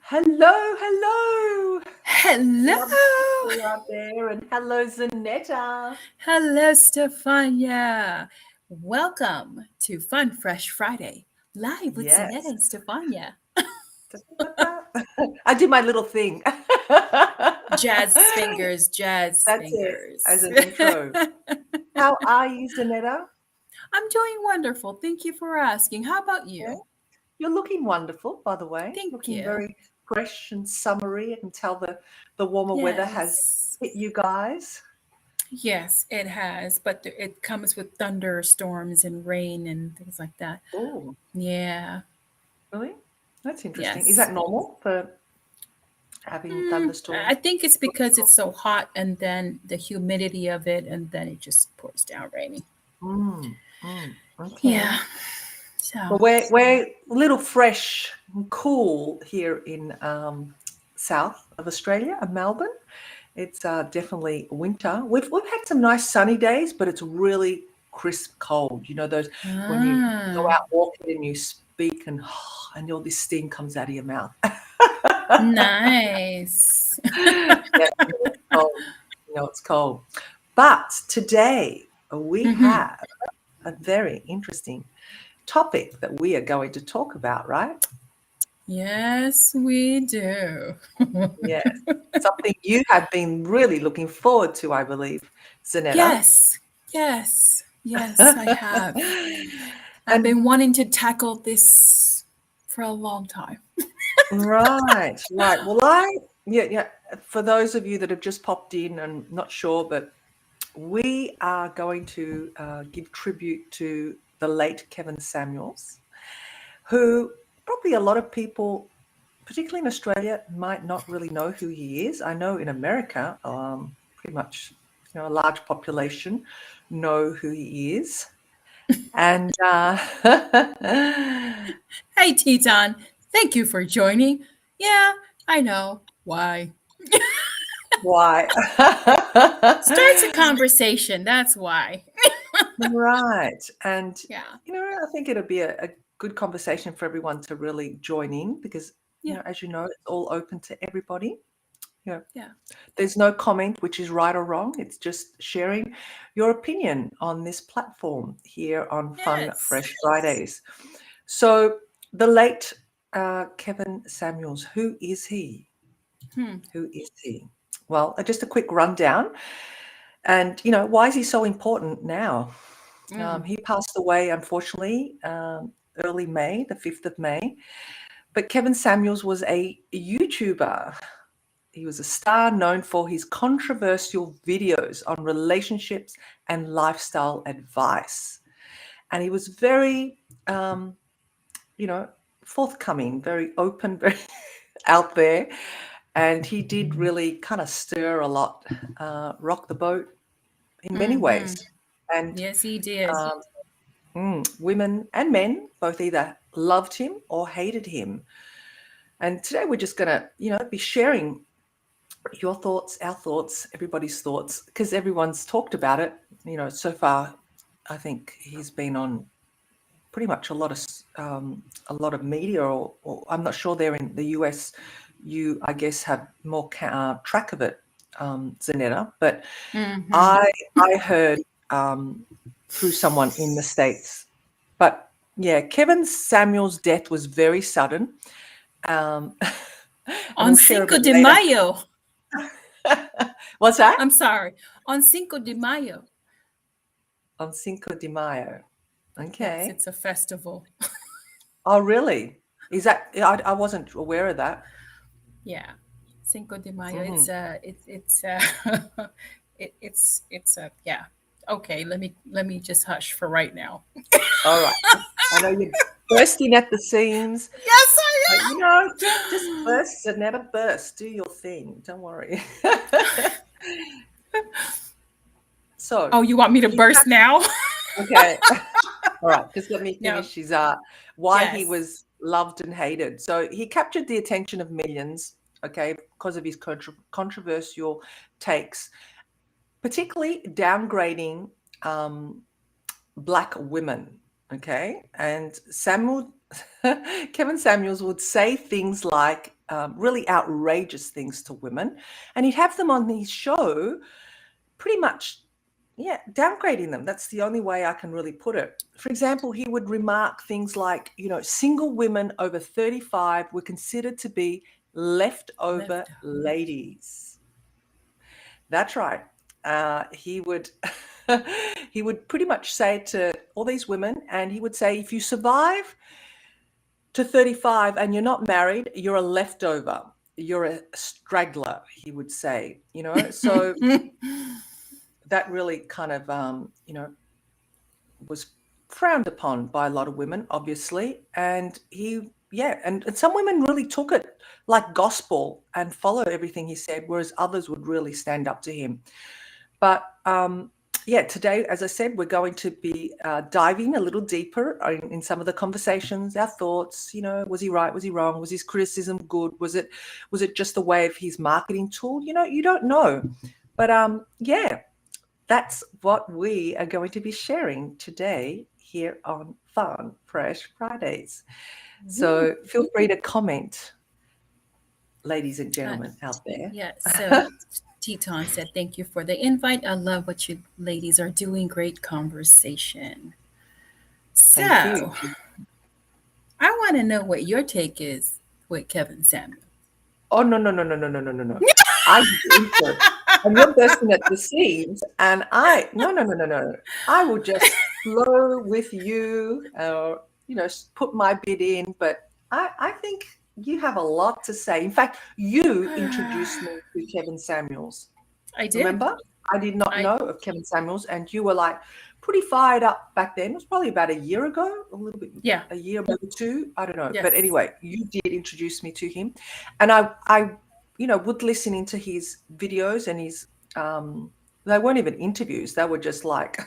Hello, hello. Lovely Hello. people out there, and hello, Zanetta. Hello, Stefania. Welcome to Fun Fresh Friday, live with Zanetta Yes. and Stefania. I do my little thing. Jazz fingers, jazz That's it as fingers. an intro. How are you, Zanetta? I'm doing wonderful. Thank you for asking. How about Yeah. you? You're looking wonderful, by the way. Thank Looking you. very fresh and summery. I can tell the warmer weather has Yes. hit you guys. Yes, it has, but it comes with thunderstorms and rain and things like that. Oh, Yeah. really? That's interesting. Is Yes. that normal for having thunderstorms? I think it's because it's so hot and then the humidity of it and then it just pours down raining. Mm, okay. Yeah. So, Well, we're a little fresh and cool here in south of Australia, in Melbourne. It's definitely winter. We've had some nice sunny days, but it's really crisp cold. You know those when you go ah, out walking and you speak and all this steam comes out of your mouth. nice. Yeah, it's cold. It's cold. But today we Hmm. have a very interesting topic that we are going to talk about, right? Yes, we do. Yes. Something you have been really looking forward to, I believe, Zanetta. Yes, yes, I have. I've And been wanting to tackle this for a long time. right. Well, yeah. For those of you that have just popped in and not sure, but we are going to give tribute to the late Kevin Samuels, who probably a lot of people, particularly in Australia, might not really know who he is. I know in America, pretty much, a large population know who he is. And Hey, Teton, thank you for joining. Yeah, I know. Why? why? Starts a conversation. That's why. Right. And, Yeah. I think it'll be a good conversation for everyone to really join in because, Yeah. as you know, it's all open to everybody. You know, Yeah. there's no comment which is right or wrong. It's just sharing your opinion on this platform here on Fun Yes. Fresh Fridays. So, the late Kevin Samuels, who is he? Hmm. Who is he? Well, just a quick rundown. And, why is he so important now? Mm. He passed away, unfortunately, early May, the 5th of May. But Kevin Samuels was a YouTuber. He was a star known for his controversial videos on relationships and lifestyle advice. And he was very, you know, forthcoming, very open, very out there. And he did really kind of stir a lot, rock the boat in many Hmm. ways. And Yes, he did. um, women and men both either loved him or hated him. And today we're just going to, be sharing your thoughts, our thoughts, everybody's thoughts, because everyone's talked about it. So far, I think he's been on pretty much a lot of media, or I'm not sure they're in the US. You, I guess, have more track of it, Zanetta. But Hmm. I heard through someone in the States. But yeah, Kevin Samuel's death was very sudden. Um, and On we'll share a Cinco bit de later. Mayo. What's that? I'm sorry. On Cinco de Mayo. On Cinco de Mayo. Yes, Okay. it's a festival. Oh, really? Is that? I wasn't aware of that. Yeah, Cinco de Mayo. Mhm. It's a yeah. Okay, let me just hush for right now. All right. I know you're bursting at the seams, Yes, but I just am. burst, Zanetta, burst. Do your thing. Don't worry. So Oh, you want me to he burst now? okay. All right, just let me No. finish his why he Yes. was loved and hated. So he captured the attention of millions, okay, because of his controversial takes, particularly downgrading um, black women, okay? And Kevin Samuels would say things like really outrageous things to women, and he'd have them on his show pretty much, yeah, downgrading them. That's the only way I can really put it. For example, he would remark things like, single women over 35 were considered to be leftover Left. ladies. That's right. He would he would pretty much say to all these women, and he would say, if you survive to 35 and you're not married, you're a leftover. You're a straggler, he would say, So that really kind of, was frowned upon by a lot of women, obviously. And and some women really took it like gospel and followed everything he said, whereas others would really stand up to him. But today, as I said, we're going to be diving a little deeper in some of the conversations, our thoughts. Was he right? Was he wrong? Was his criticism good? Was it just a way of his marketing tool? You don't know. But that's what we are going to be sharing today here on Fun Fresh Fridays. So feel free to comment, ladies and gentlemen out there. Yes. So Teton said, thank you for the invite. I love what you ladies are doing. Great conversation. Thank you. So I want to know what your take is with Kevin Samuel. Oh, no. I and you're bursting at the seams, and no. I will just flow with you, put my bid in. But I think you have a lot to say. In fact, you introduced me to Kevin Samuels. I did. Remember? I did not know of Kevin Samuels, and you were like pretty fired up back then. It was probably about a year ago, a little bit, a year, maybe two. I don't know. Yes. But anyway, you did introduce me to him, and I would listen into his videos and his, they weren't even interviews. They were just like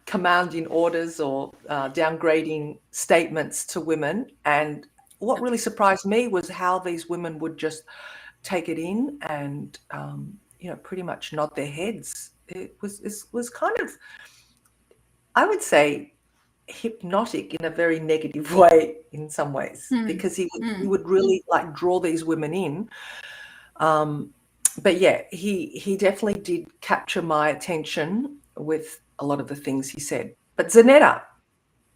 commanding orders or downgrading statements to women. And what really surprised me was how these women would just take it in and, pretty much nod their heads. It was kind of, I would say, hypnotic in a very negative way in some ways, because he would really like draw these women in. But yeah, he definitely did capture my attention with a lot of the things he said. But Zanetta,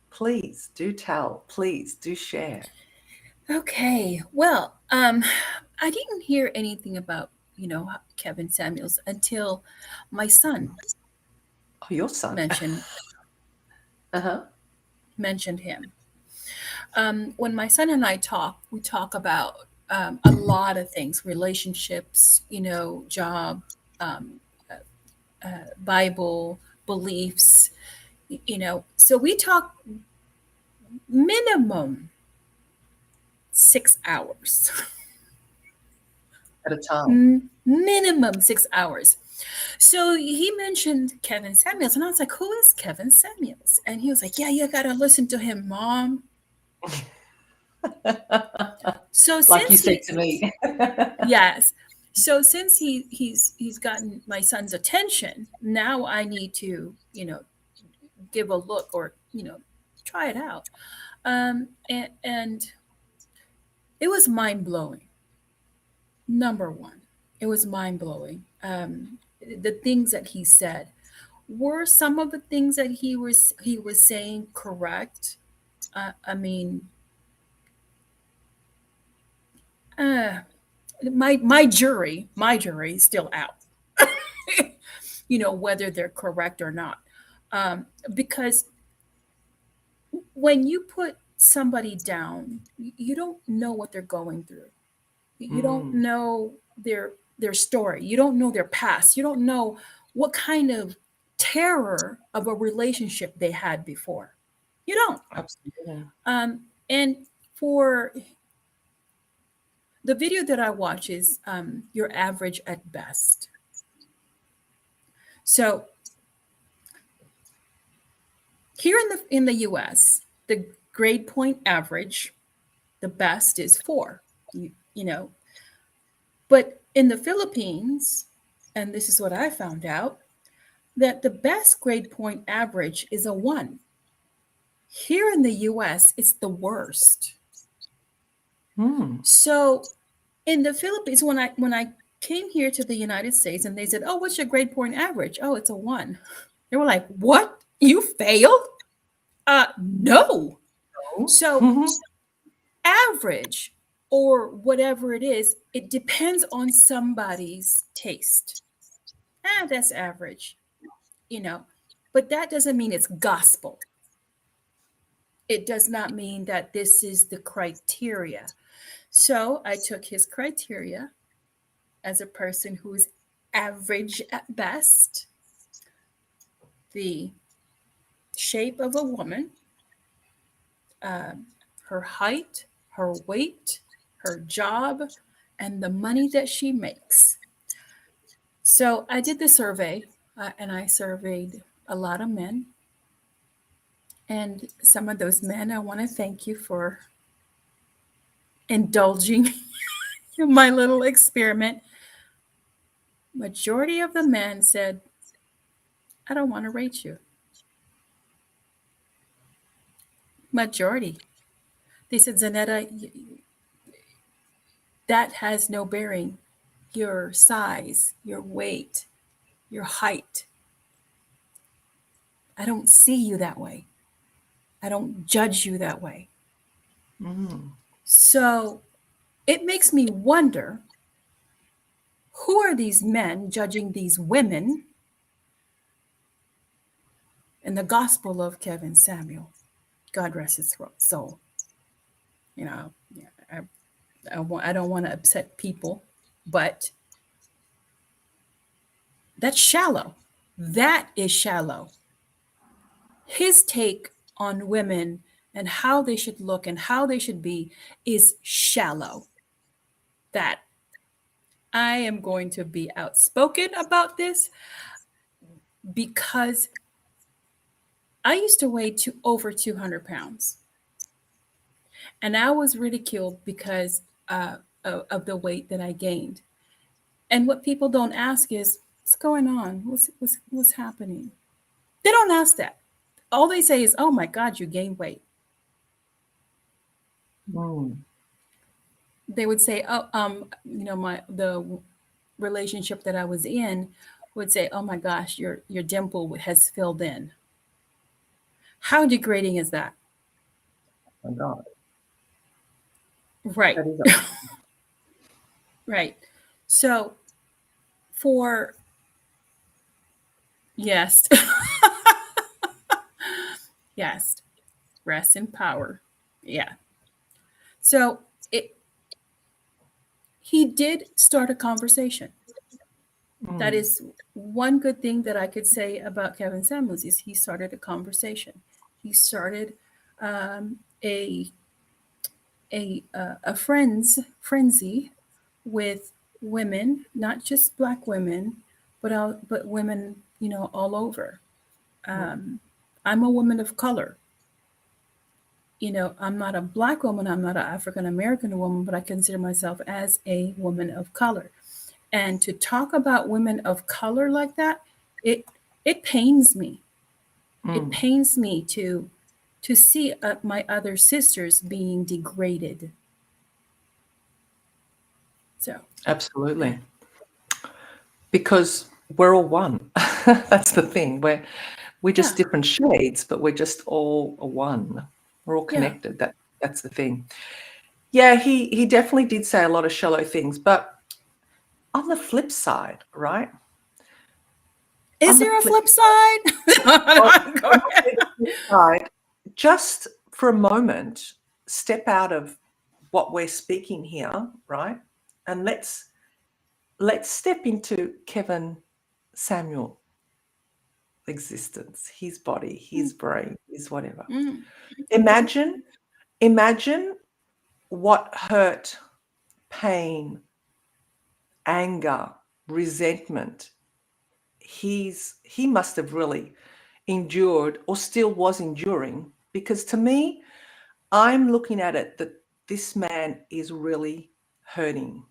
please do tell, please do share. Okay. Well, I didn't hear anything about, Kevin Samuels until my son. Oh, your son mentioned him. When my son and I talk, we talk about a lot of things: relationships, job, Bible, beliefs, So we talk minimum 6 hours. At a time. Minimum 6 hours. So he mentioned Kevin Samuels, and I was like, who is Kevin Samuels? And he was like, yeah, you got to listen to him, Mom. So like you said to me. Yes. So since he's gotten my son's attention, now I need to, give a look or, try it out. And it was mind-blowing. Number one, it was mind-blowing. The things that he said. Were some of the things that he was saying correct? I mean, my jury is still out. Whether they're correct or not, because when you put somebody down, you don't know what they're going through. You don't know their story. You don't know their past. You don't know what kind of terror of a relationship they had before. You don't. Absolutely. And for the video that I watch is your average at best. So here in the US, the grade point average, the best is 4. But in the Philippines, and this is what I found out, that the best grade point average is a 1. Here in the US, it's the worst. So in the Philippines, when I came here to the United States and they said, "Oh, what's your grade point average?" "Oh, it's a 1." They were like, "What? You failed?" No. So average or whatever it is, it depends on somebody's taste. That's average, you know. But that doesn't mean it's gospel. It does not mean that this is the criteria. So I took his criteria as a person who is average at best, the shape of a woman, her height, her weight, her job, and the money that she makes. So I did the survey and I surveyed a lot of men. And some of those men, I want to thank you for indulging in my little experiment. Majority of the men said, "I don't want to rate you." Majority. They said, "Zanetta, that has no bearing. Your size, your weight, your height. I don't see you that way. I don't judge you that way." So it makes me wonder, who are these men judging these women in the gospel of Kevin Samuel? God rest his soul. You know, I don't want to upset people, but that's shallow. That is shallow. His take on women and how they should look and how they should be is shallow. That I am going to be outspoken about this because I used to weigh over 200 pounds. And I was ridiculed because of the weight that I gained. And what people don't ask is, what's going on? What's happening? They don't ask that. All they say is, "Oh my God, you gained weight." They would say, "Oh, the relationship that I was in would say, 'Oh my gosh, your dimple has filled in.'" How degrading is that? Oh God. Right. That is Right. So for yes. Yes. Rest in power. Yeah. So he did start a conversation. That is one good thing that I could say about Kevin Samuels is he started a conversation. He started a frenzy with women, not just Black women, but women, all over. I'm a woman of color. I'm not a Black woman, I'm not an African American woman, but I consider myself as a woman of color. And to talk about women of color like that, it pains me. It pains me to see my other sisters being degraded. So absolutely. Because we're all one. That's the thing. We're just yeah, different shades, but we're just all one. We're all yeah. connected. That's the thing. Yeah, he definitely did say a lot of shallow things, but on the flip side, right? Is On the there a flip flip side? on Go on ahead. the flip side, just for a moment, step out of what we're speaking here, right? And let's step into Kevin Samuel existence, his body, his brain, his whatever. Mm, Imagine what hurt, pain, anger, resentment he must have really endured or still was enduring, because to me, I'm looking at it that this man is really hurting.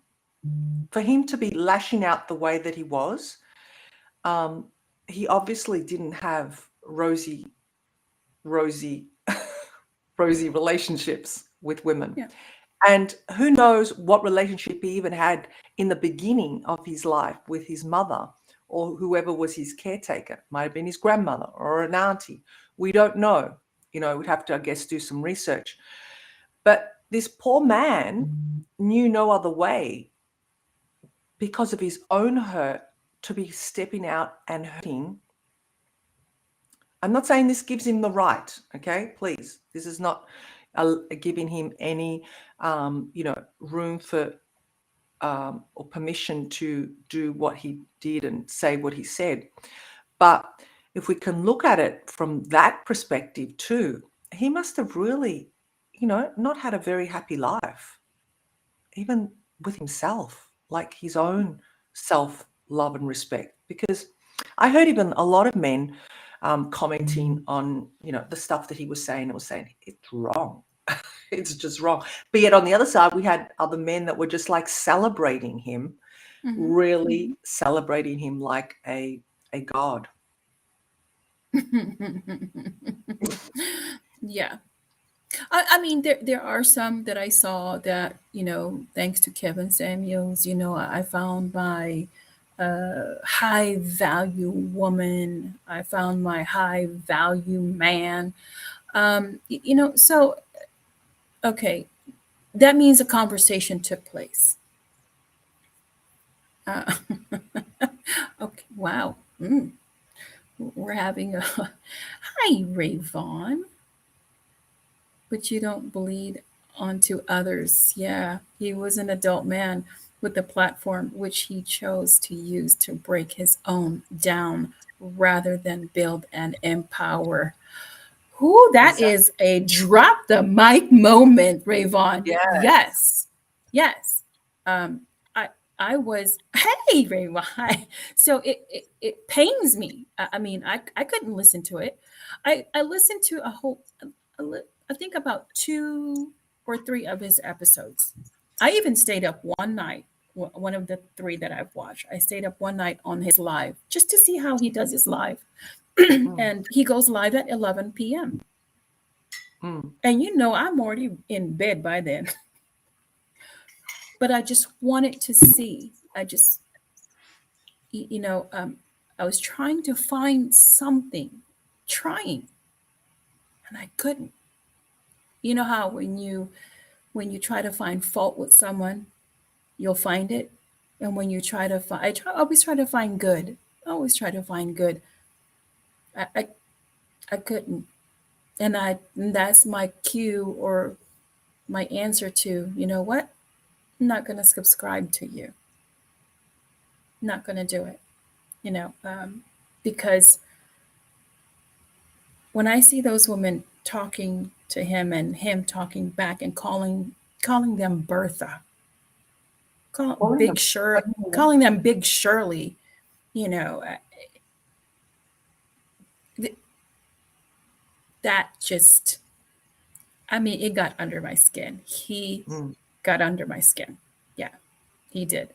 For him to be lashing out the way that he was, he obviously didn't have rosy rosy relationships with women. yeah. And who knows what relationship he even had in the beginning of his life with his mother or whoever was his caretaker. Might have been his grandmother or an auntie. We don't know. We'd have to, I guess, do some research. But this poor man knew no other way because of his own hurt to be stepping out and hurting. I'm not saying this gives him the right, okay? Please, this is not giving him any, room for or permission to do what he did and say what he said. But if we can look at it from that perspective too, he must have really, not had a very happy life, even with himself, like his own self love and respect. Because I heard even a lot of men commenting on, the stuff that he was saying. It was saying it's wrong. It's just wrong. But yet on the other side, we had other men that were just like celebrating him, really celebrating him like a god. Yeah. I mean, there are some that I saw that, thanks to Kevin Samuels, I found my high value woman. I found my high value man. So, okay, that means a conversation took place. Uh, okay, wow. We're having a hi, Ray Vaughn. But you don't bleed onto others. Yeah, he was an adult man with a platform which he chose to use to break his own down rather than build and empower. Who that Exactly. is a drop the mic moment, Rayvon. Yeah. Yes. Yes. Um, I I was hey Rayvon. So it pains me. I mean, I couldn't listen to it. I listened to a whole I think about 2 or 3 of his episodes. I even stayed up one night, one of the 3 that I've watched. I stayed up one night on his live just to see how he does his live. Mm, And he goes live at 11 p.m. mm. And I'm already in bed by then. But I just wanted to see. I just, you know, I was trying to find something, trying, and I couldn't. You know how when you try to find fault with someone, you'll find it. And when you try to find, I always try to find good. I always try to find good. I, I, I couldn't. And that's my cue or my answer to, you know what? I'm not going to subscribe to you. I'm not going to do it, you know, because when I see those women talking to him and him talking back and calling them Bertha, Calling them, calling them Big Shirley, you know, th- that just, I mean, it got under my skin. He mm. got under my skin. Yeah, he did.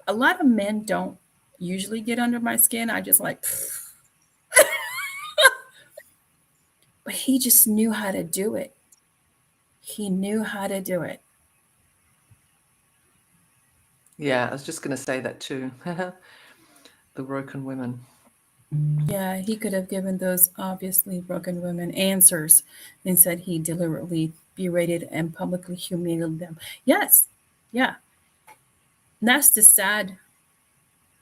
A lot of men don't usually get under my skin. I just like, but he just knew how to do it. He knew how to do it. Yeah, I was just going to say that too. The broken women. Yeah, he could have given those obviously broken women answers. Instead, he deliberately berated and publicly humiliated them. Yes, yeah. And that's the sad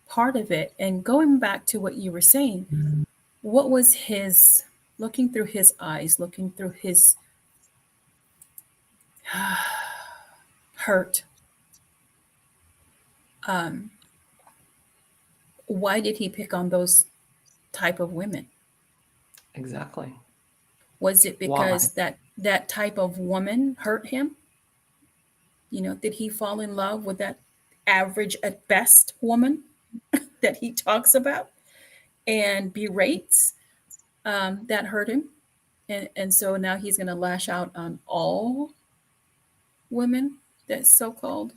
part of it. And going back to what you were saying, what was his, looking through his eyes, looking through his hurt, um, why did he pick on those type of women? Exactly. Was it Why? because that type of woman hurt him? Did he fall in love with that average at best woman that he talks about and berates, that hurt him? And so now he's going to lash out on all women that's so called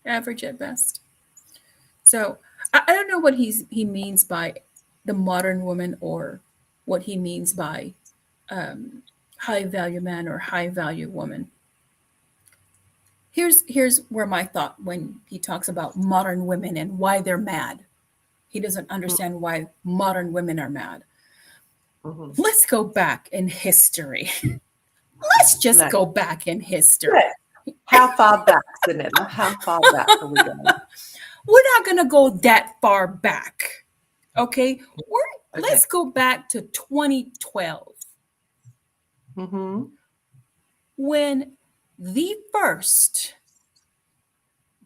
average at best. So I don't know what he means by the modern woman or what he means by high value man or high value woman. Here's where my thought when he talks about modern women and why they're mad. He doesn't understand why modern women are mad. Mhm. Let's go back in history. Let's just Like, go back in history. yeah. How far back, Zanetta? How far back are we going? We're not going to go that far back. Okay? Okay. Let's go back to 2012 Mm-hmm. when the first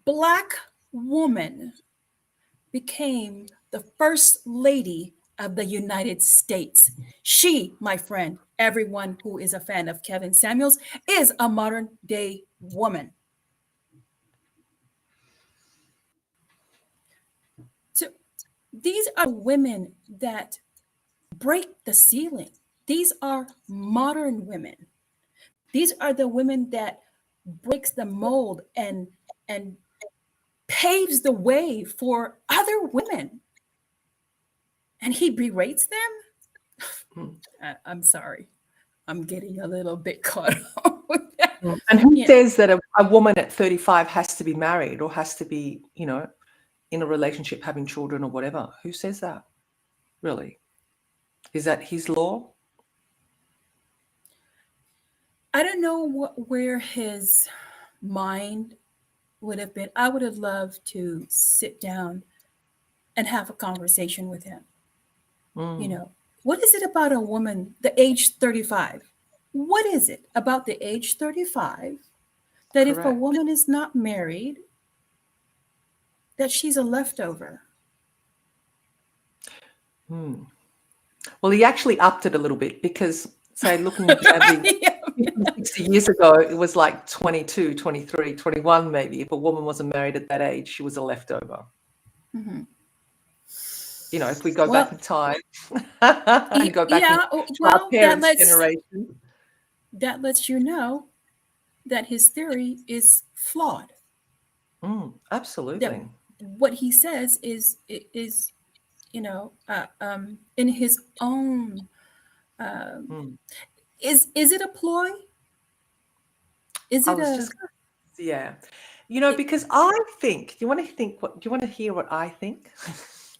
Black woman became the first lady of the United States. She, my friend, everyone who is a fan of Kevin Samuels, is a modern day woman. So these are women that break the ceiling. These are modern women. These are the women that breaks the mold and paves the way for other women. And he berates them? I'm sorry. I'm getting a little bit caught up with that. And who Yeah. says that a woman at 35 has to be married or has to be, in a relationship, having children or whatever? Who says that? Really? Is that his law? I don't know where his mind would have been. I would have loved to sit down and have a conversation with him. What is it about a woman, the age 35? What is it about the age 35 that if a Correct. woman is not married, that she's a leftover? Well, he actually upped it a little bit because, say, looking at the 60 years ago, it was like 22, 23, 21 maybe. If a woman wasn't married at that age, she was a leftover. Mm-hmm. If we go back in time and go back into our parents' generation. That lets you know that his theory is flawed. Absolutely. That what he says is in his own. Is it a ploy? Is it a? Yeah. Because I think. Do you want to hear what I think?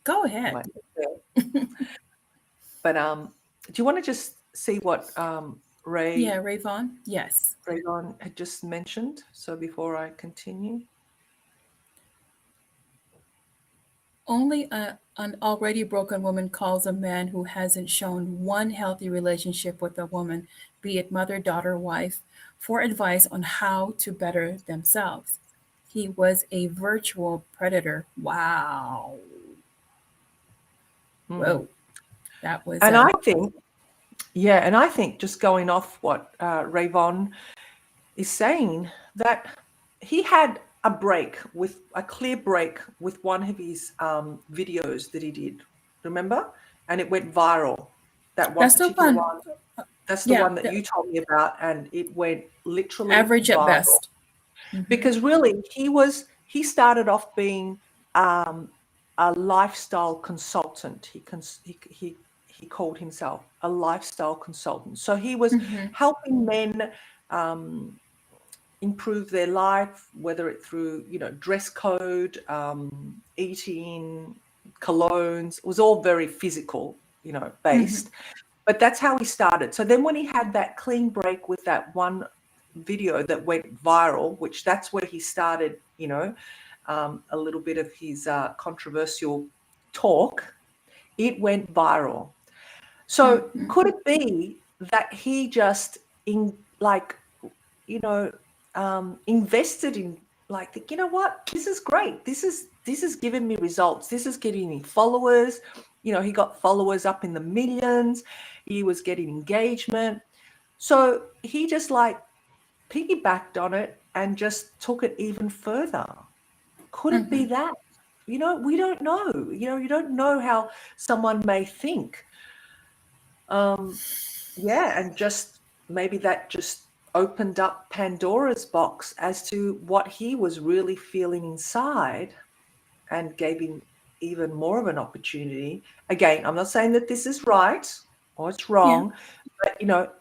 Go ahead. But do you want to just see what Ray? Yeah, Rayvon. Yes. Rayvon had just mentioned. So before I continue. Only an already broken woman calls a man who hasn't shown one healthy relationship with a woman, be it mother, daughter, wife, for advice on how to better themselves. He was a virtual predator. Wow. Whoa. That was. And I think just going off what Rayvon is saying, that he had a clear break with one of his videos that he did, remember? And it went viral. That one particular one. That's the one that you told me about, and it went literally average viral. At best. Because really, he started off being a lifestyle consultant. He called himself a lifestyle consultant. So he was helping men improve their life, whether it through dress code, eating, colognes. It was all very physical, based. But that's how he started. So then when he had that clean break with that one video that went viral, which that's where he started, a little bit of his controversial talk, it went viral. So could it be that he just invested in what? This is great. This is giving me results. This is giving me followers. He got followers up in the millions. He was getting engagement. So he just piggybacked on it and just took it even further. Could it be that? We don't know. You don't know how someone may think. And just maybe that just opened up Pandora's box as to what he was really feeling inside and gave him even more of an opportunity. Again, I'm not saying that this is right or it's wrong, but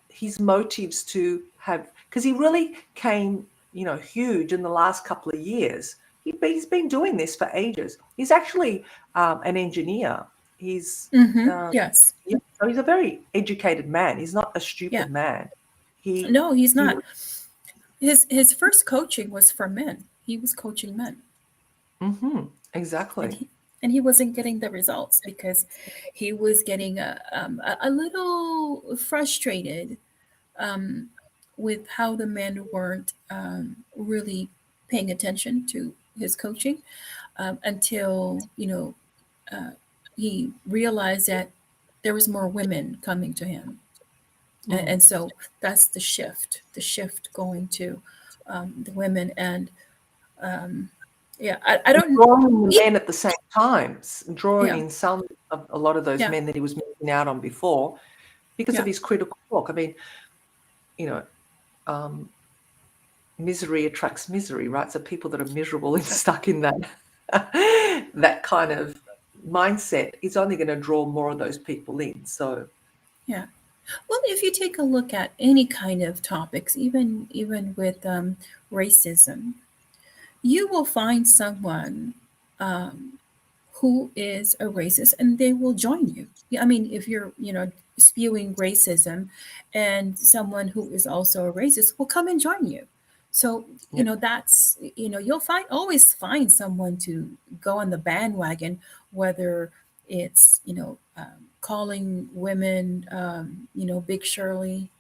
his motives to have, because he really came, huge in the last couple of years. He's been doing this for ages. He's actually an engineer. He's Yes. yeah, so he's a very educated man. He's not a Yeah. stupid man. He, No, he's he not. His first coaching was for men. He was coaching men, and exactly. he wasn't getting the results because he was getting a little frustrated with how the men weren't really paying attention to his coaching until uh, he realized that there was more women coming to him, and so that's the shift going to the women. And yeah, I And don't drawing in the e- men at the same time, drawing yeah, in some of a lot of those yeah, men that he was missing out on before because of yeah, his critical talk. I mean, you know, um, misery attracts misery, right? So people that are miserable and stuck in that that kind of mindset is only going to draw more of those people in. So yeah. Well, if you take a look at any kind of topics, even with racism, you will find someone um, who is a racist, and they will join you. Yeah, I mean, if you're spewing racism, and someone who is also a racist will come and join you. So yeah, that's you'll always find someone to go on the bandwagon, whether it's calling women Big Shirley,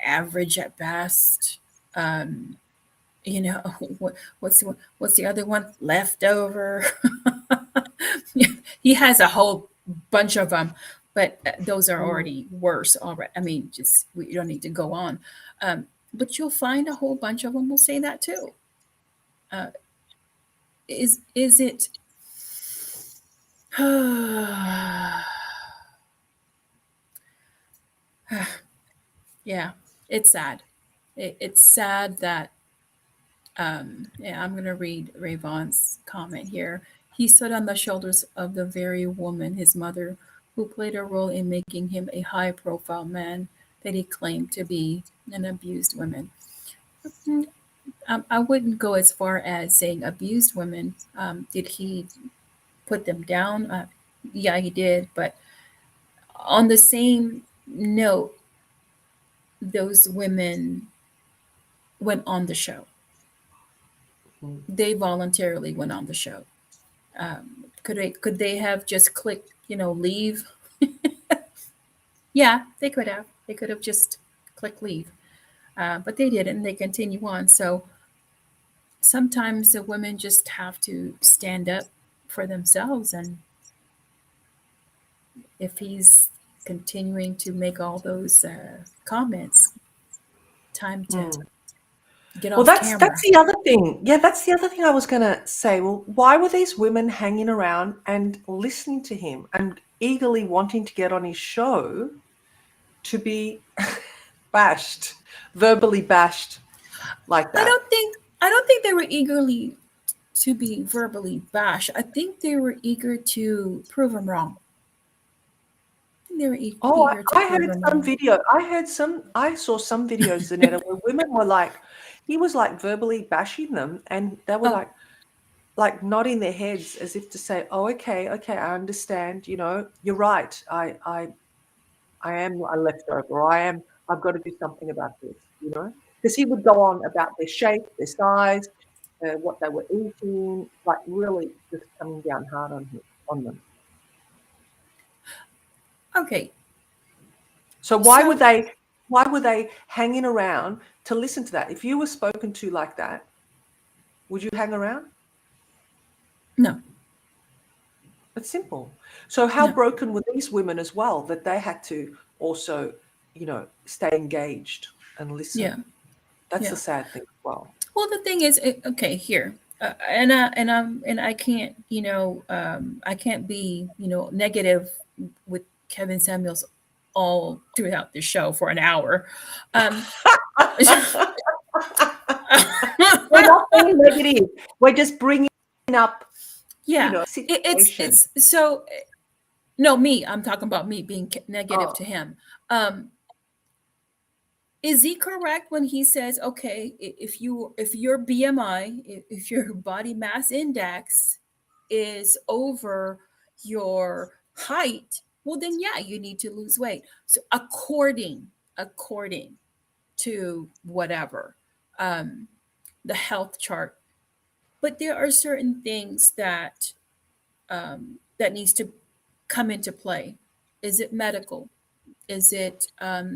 average at best. Um, you know what's the other one, leftover. He has a whole bunch of them, but those are already worse already. I mean, just we don't need to go on. But you'll find a whole bunch of them will say that too. uh, is it yeah, it's sad. It's sad that yeah, I'm going to read Rayvon's comment here. He stood on the shoulders of the very woman, his mother, who played a role in making him a high profile man that he claimed to be, and abused women. Mm, I wouldn't go as far as saying abused women. Did he put them down? Yeah, he did. But on the same note, those women went on the show. They voluntarily went on the show. Could they have just clicked leave? Yeah, they could have. They could have just clicked leave, but they didn't. They continue on. So sometimes the women just have to stand up for themselves. And if he's continuing to make all those comments, time to get well, off that's camera. the other thing. Yeah, that's the other thing I was going to say. Well, why were these women hanging around and listening to him and eagerly wanting to get on his show to be bashed, verbally bashed like I that? don't think I don't think they were eagerly to be verbally bashed. I think they were eager to prove him wrong. They were Oh, eager to I prove heard him some wrong. video. I saw some videos, Zanetta, where women were like, he was like verbally bashing them, and they were Oh, like nodding their heads as if to say, "Oh, okay, okay, I understand. You're right. I am a leftover. Or I've got to do something about this." Because he would go on about their shape, their size, what they were eating, like really just coming down hard on them. okay. So So why were they hanging around to listen to that? If you were spoken to like that, would you hang around? no, It's simple. So how no, broken were these women as well that they had to also, stay engaged and yeah, listen? That's the yeah. sad thing as well. Well, the thing is, okay, here, and I can't, I can't be, negative with Kevin Samuels all throughout the show for an hour. Um, We're not being negative. We're just bringing up, yeah, situation. it's so no, me. I'm talking about me being negative Oh, to him. Um, Is he correct when he says, okay, if your BMI, if your body mass index is over your height, well then yeah, you need to lose weight. So according to whatever, um, the health chart. But there are certain things that that needs to come into play. Is it medical? Is it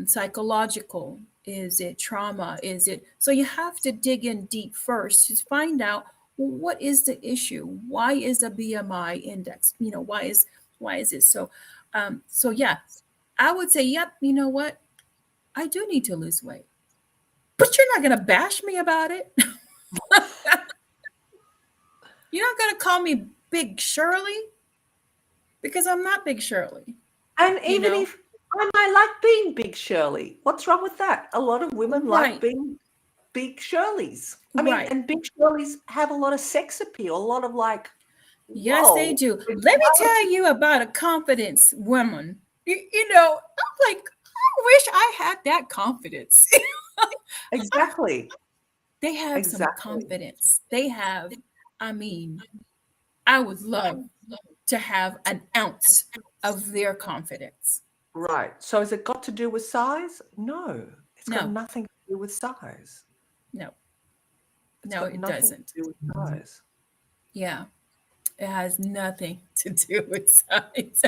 psychological? Is it trauma? Is it so you have to dig in deep first to find out, well, what is the issue? Why is a BMI index? Why is it so? So yeah, I would say, yep. You know what? I do need to lose weight, but you're not gonna bash me about it. You're not gonna call me Big Shirley because I'm not Big Shirley. And You even know, if I might like being Big Shirley, what's wrong with that? A lot of women like right, being Big Shirleys. I mean, right. and Big Shirleys have a lot of sex appeal, a lot of like, Yes, they whoa, do. Let me vitality. tell you about a confidence woman. I'm like, I wish I had that confidence. Exactly. They have some Exactly. confidence. They have, I mean, I would love to have an ounce of their confidence. Right. So has it got to do with size? No, it's got No, nothing to do with size. no, It's no, got it nothing to doesn't. do with size. Yeah, it has nothing to do with size.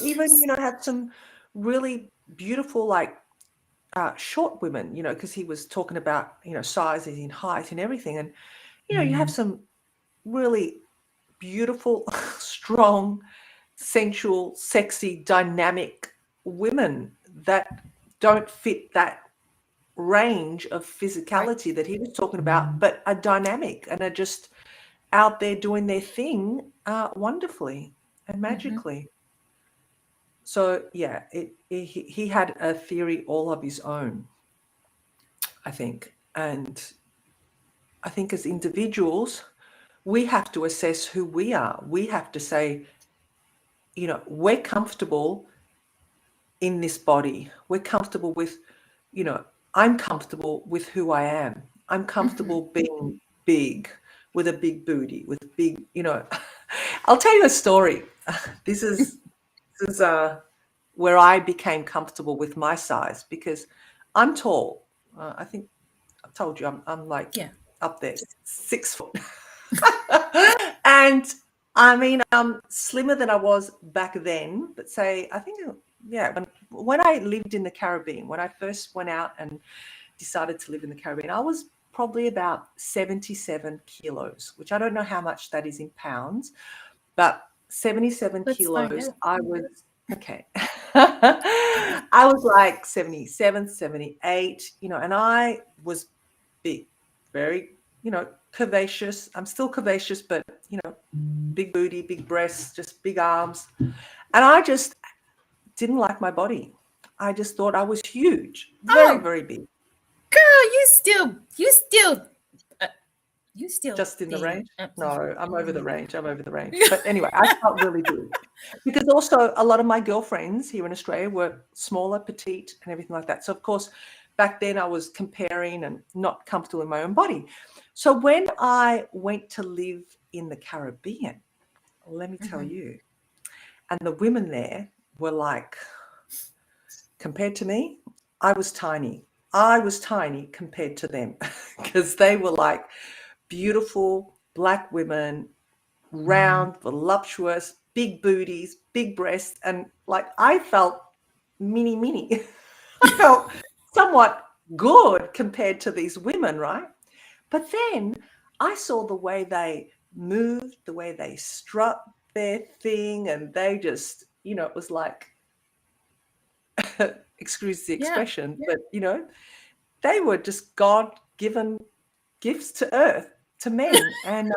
Even, had some really beautiful, like, short women, because he was talking about, sizes in height and everything. And, you have some really beautiful, strong, sensual, sexy, dynamic women that don't fit that range of Right. physicality that he was talking about, but are dynamic and are just out there doing their thing wonderfully and Mm-hmm. magically. So yeah, he had a theory all of his own, I think. And I think as individuals, we have to assess who we are. We have to say, we're comfortable in this body. We're comfortable with, you know, I'm comfortable with who I am. I'm Mm-hmm. comfortable being big with a big booty, with big, I'll tell you a story. This is where I became comfortable with my size because I'm tall. I think I've told you I'm like Yeah. up there, 6 foot. And I mean, I'm slimmer than I was back then, but say, I think, yeah, when I lived in the Caribbean, when I first went out and decided to live in the Caribbean, I was probably about 77 kilos, which I don't know how much that is in pounds, but 77 Let's find kilos, out. I was, okay. I was like 77, 78, and I was big, very, curvaceous. I'm still curvaceous, but, big booty, big breasts, just big arms. And I just didn't like my body. I just thought I was huge, very, Oh, very big, girl, uh, you still just in the thin. range. No, I'm over the range. I'm over the range. But anyway, I felt really big because also a lot of my girlfriends here in Australia were smaller, petite, and everything like that. So, of course, back then I was comparing and not comfortable in my own body. So, when I went to live in the Caribbean, let me tell Mhm. you, and the women there were like, compared to me, I was tiny. I was tiny compared to them because they were like beautiful black women, round, voluptuous, big booties, big breasts. And like I felt mini. I felt somewhat good compared to these women, right? But then I saw the way they moved, the way they strut their thing, and they just, it was like, excuse the Yeah. expression, but they were just God given gifts to earth, to men. And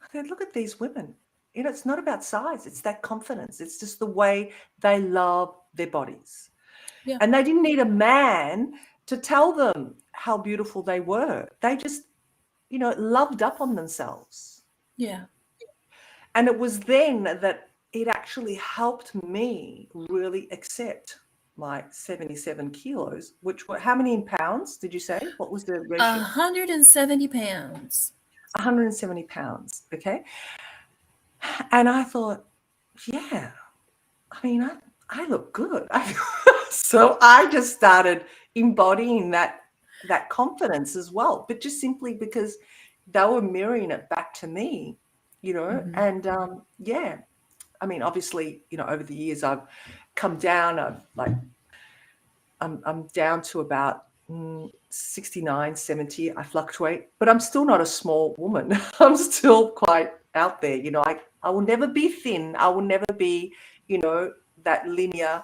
I said, look at these women. It's not about size, it's that confidence. It's just the way they love their bodies. Yeah. And they didn't need a man to tell them how beautiful they were. They just, loved up on themselves. Yeah. And it was then that it actually helped me really accept. my 77 kilos, which were, how many in pounds did you say? What was the ratio? 170 pounds. 170 pounds. Okay. And I thought, yeah, I mean, I look good. So I just started embodying that confidence as well, but just simply because they were mirroring it back to me, and yeah, I mean, obviously, over the years I've come down. I'm down to about 69, 70. I fluctuate, but I'm still not a small woman. I'm still quite out there. I will never be thin. I will never be, that linear.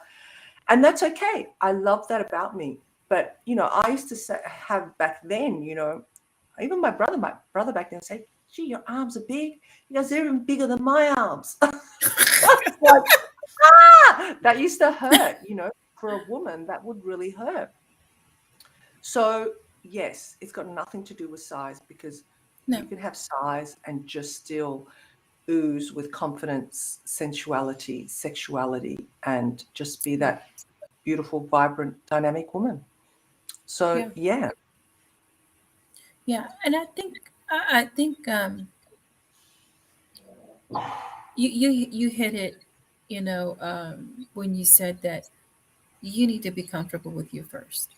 And that's okay. I love that about me. But, I used to have back then, even my brother back then said, gee, your arms are big. He goes, they're even bigger than my arms. Like, that used to hurt, for a woman, that would really hurt. So, yes, it's got nothing to do with size, because No. you can have size and just still ooze with confidence, sensuality, sexuality, and just be that beautiful, vibrant, dynamic woman. So, yeah. Yeah, and I think you hit it, when you said that you need to be comfortable with you first.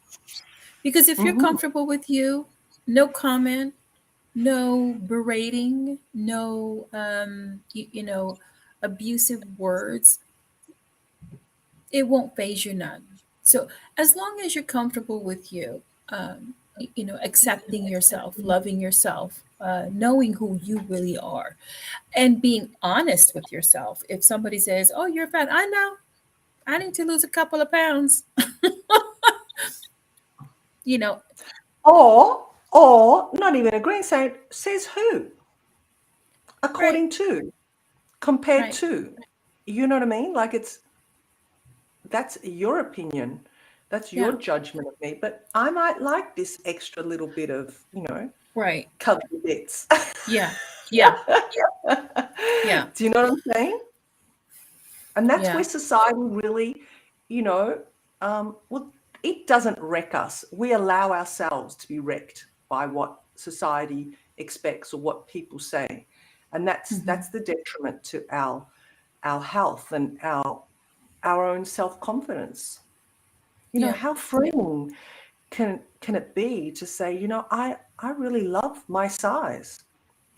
Because if you're comfortable with you, no comment, no berating, no abusive words, it won't phase you none. So as long as you're comfortable with you, accepting yourself, loving yourself, knowing who you really are, and being honest with yourself. If somebody says, "Oh, you're fat," I know, I need to lose a couple of pounds. Or not even agreeing, saying, says who? According Right. to, compared Right. to. You know what I mean? Like, that's your opinion. That's your Yeah. judgment of me. But I might like this extra little bit of, Right. cuddly bits. Yeah. Yeah. Yeah. Do you know what I'm saying? And that's where Yeah. society really, well, it doesn't wreck us. We allow ourselves to be wrecked by what society expects or what people say. And that's the detriment to our health and our own self-confidence. Yeah. How freeing can it be to say, I really love my size?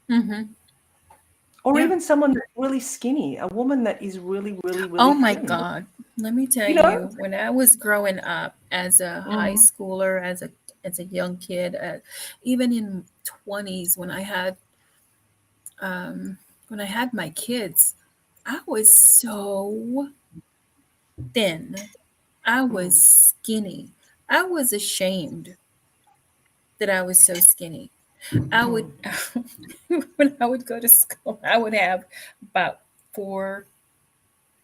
Mm-hmm. Or Yeah. even someone that's really skinny, a woman that is really, really, really Oh my thin. God. Let me tell You know? you, when I was growing up as a high Mhm. schooler, as a young kid, even in 20s, when I had my kids, I was so thin. I was Mm. skinny. I was ashamed that I was so skinny. I would, Mm. when I would go to school, I would have about 4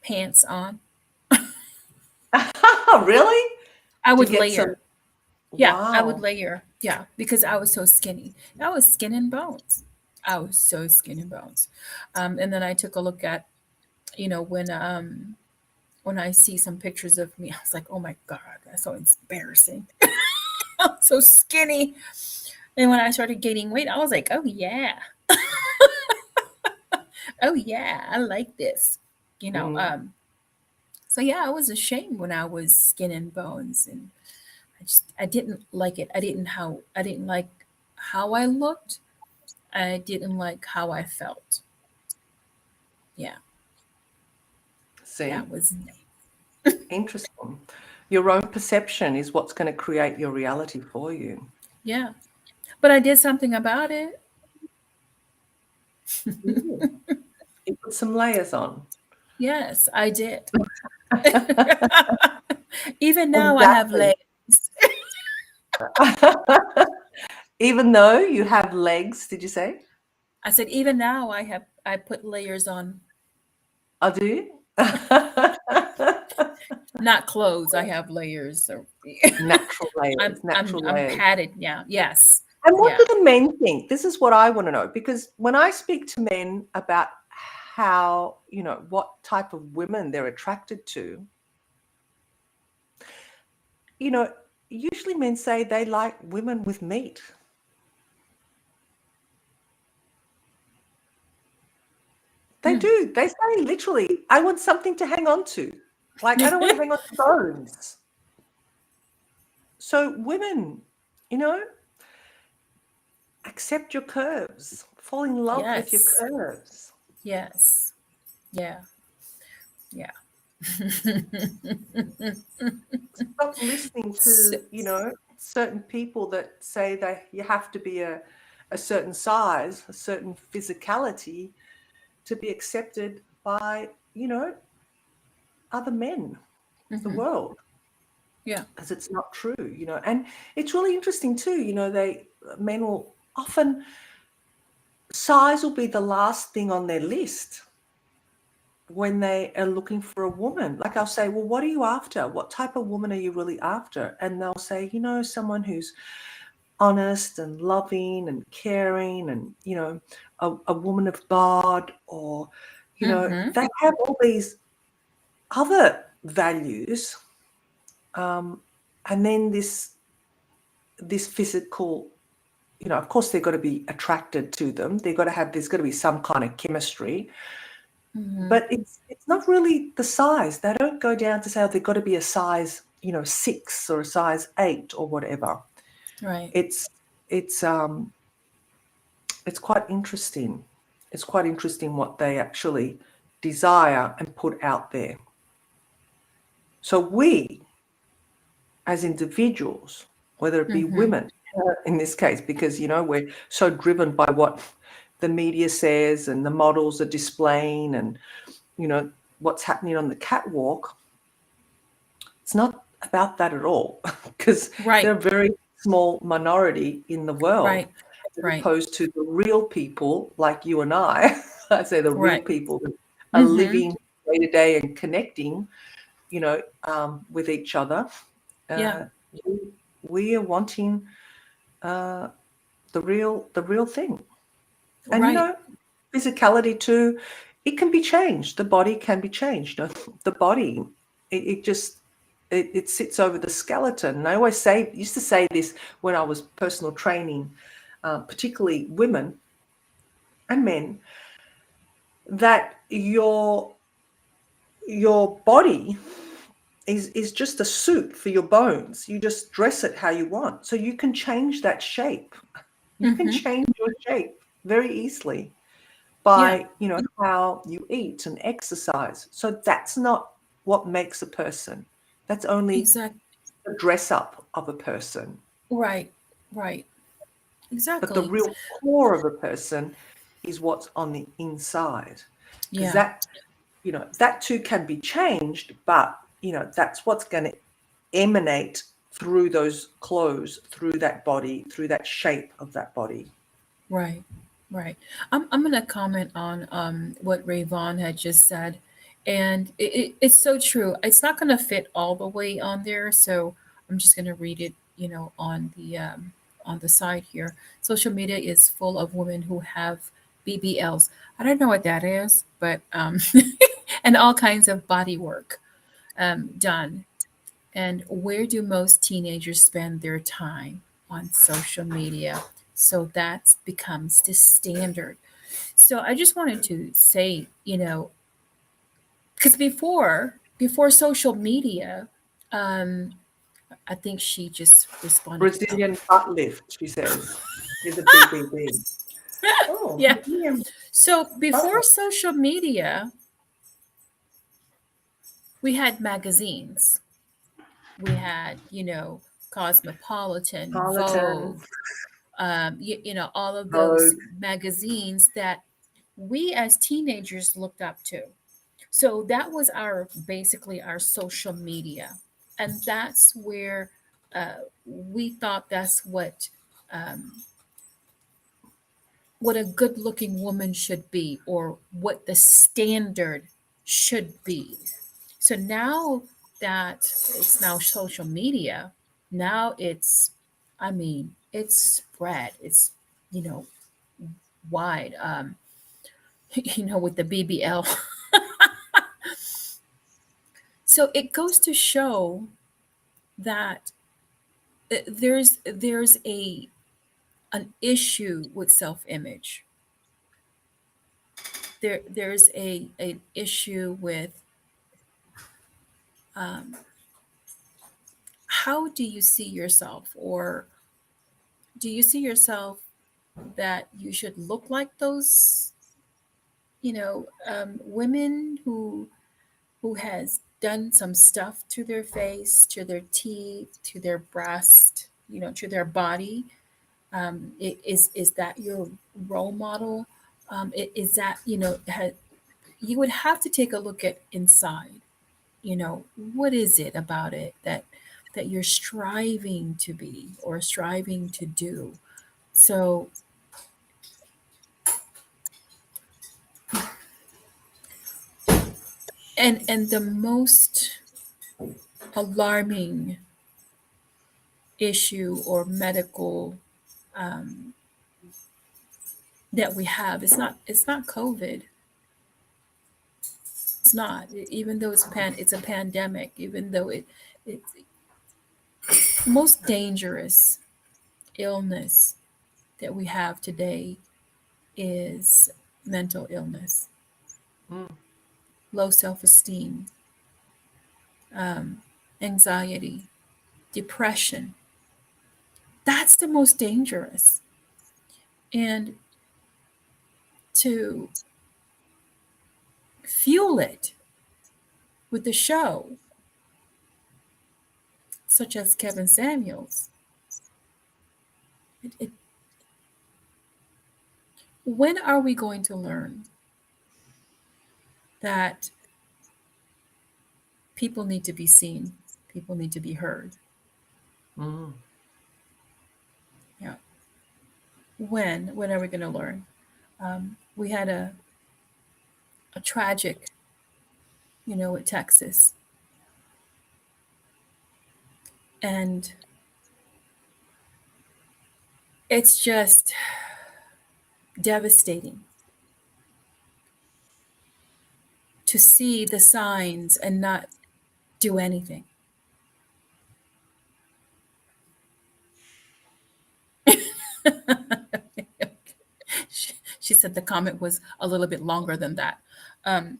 pants on. Really? I To would get some. layer. Yeah, I would Wow. layer. Yeah, because I was so skinny. I was skin and bones. I was so skin and bones. And then I took a look at, when I see some pictures of me, I was like, oh my God, that's so embarrassing. I'm so skinny. And when I started gaining weight, I was like, oh yeah, oh yeah, I like this. You know, Mm. um, so yeah, I was ashamed when I was skin and bones, and I didn't like it. I didn't like how I looked. I didn't like how I felt. Yeah, that See? was Interesting. Your own perception is what's going to create your reality for you. yeah. But I did something about it. Mm. You put some layers on. Yes, I did. Even now, I have Exactly. legs. Even though you have legs, did you say? I said, even now, I put layers on, I do. not clothes. I have layers. So Natural I'm layers, I'm natural I'm layers. padded now. Yes. And what Yeah. do the men think? This is what I want to know, because when I speak to men about how, what type of women they're attracted to, usually men say they like women with meat. They do. They say literally, I want something to hang on to. Like, I don't want to hang on to bones. So women, you know, accept your curves. Fall in love with your Yes. curves. Yes. Yeah. Yeah. Stop listening So, to, certain people that say that you have to be a certain size, a certain physicality to be accepted by, other men of the mhm. world. Yeah. Because it's not true, and it's really interesting too, men will often, size will be the last thing on their list when they are looking for a woman. Like, I'll say, well, what are you after? What type of woman are you really after? And they'll say, someone who's honest and loving and caring and, a woman of God, or, Mm-hmm. they have all these other values. And then this physical, of course, they've got to be attracted to them. There's got to be some kind of chemistry. Mm-hmm. But it's not really the size. They don't go down to say, oh, they've got to be a size, 6 or a size 8 or whatever. Right. It's quite interesting. It's quite interesting what they actually desire and put out there. So we, as individuals, whether it be Mm-hmm. women in this case, because we're so driven by what the media says and the models are displaying and what's happening on the catwalk. It's not about that at all, because Right. they're a very small minority in the world, Right. as Right. opposed to the real people like you and I. I say the real Right. people that are Mm-hmm. living day to day and connecting, with each other. Yeah. Uh, we are wanting uh, the real thing, and Right. physicality too. It can be changed. The body can be changed. The body, it just it sits over the skeleton. And I always used to say this when I was personal training, particularly women and men, that your body is just a suit for your bones. You just dress it how you want. So you can change that shape. You can Mm-hmm. change your shape very easily Yeah. by, how you eat and exercise. So that's not what makes a person. That's only Exactly. the dress up of a person. Right. Right. But the Exactly. real core of a person is what's on the inside. Because Yeah. that too can be changed, but, that's what's going to emanate through those clothes, through that body, through that shape of that body. Right. Right. I'm going to comment on what Rayvon had just said. And it's so true. It's not going to fit all the way on there. So I'm just going to read it, on the side here. Social media is full of women who have BBLs. I don't know what that is, but and all kinds of body work done. And where do most teenagers spend their time? On social media. So that becomes the standard. So I just wanted to say, because before social media, um, I think she just responded to Brazilian butt lift, she says, is a BBB. Oh, yeah. Brazilian So butt before lift. social media, we had magazines. We had, Cosmopolitan, Tarleton, Vogue, all of those Vogue. magazines that we as teenagers looked up to. So that was our basically our social media, and that's where we thought that's um, what a good-looking woman should be, or what the standard should be. So now that it's now social media, now I mean, it's spread. It's you know wide. With the BBL. So it goes to show that there's an issue with self-image. There's an issue with um, how do you see yourself, or do you see yourself that you should look like those, women who has done some stuff to their face, to their teeth, to their breast, to their body. Is that your role model? Is that, you would have to take a look at inside. What is it about it that you're striving to be or striving to do? So, and the most alarming issue or medical um, that we have, it's not COVID. It's not, even though it's a pandemic, even though it's the most dangerous illness that we have today is mental illness, Mm. low self-esteem, um, anxiety, depression. That's the most dangerous. And to fuel it with the show, such as Kevin Samuels, it, it, when are we going to learn that people need to be seen, people need to be heard? Mm. Yeah. When are we going to learn? We had a tragic, with Texas, and it's just devastating to see the signs and not do anything. She said the comment was a little bit longer than that. Um,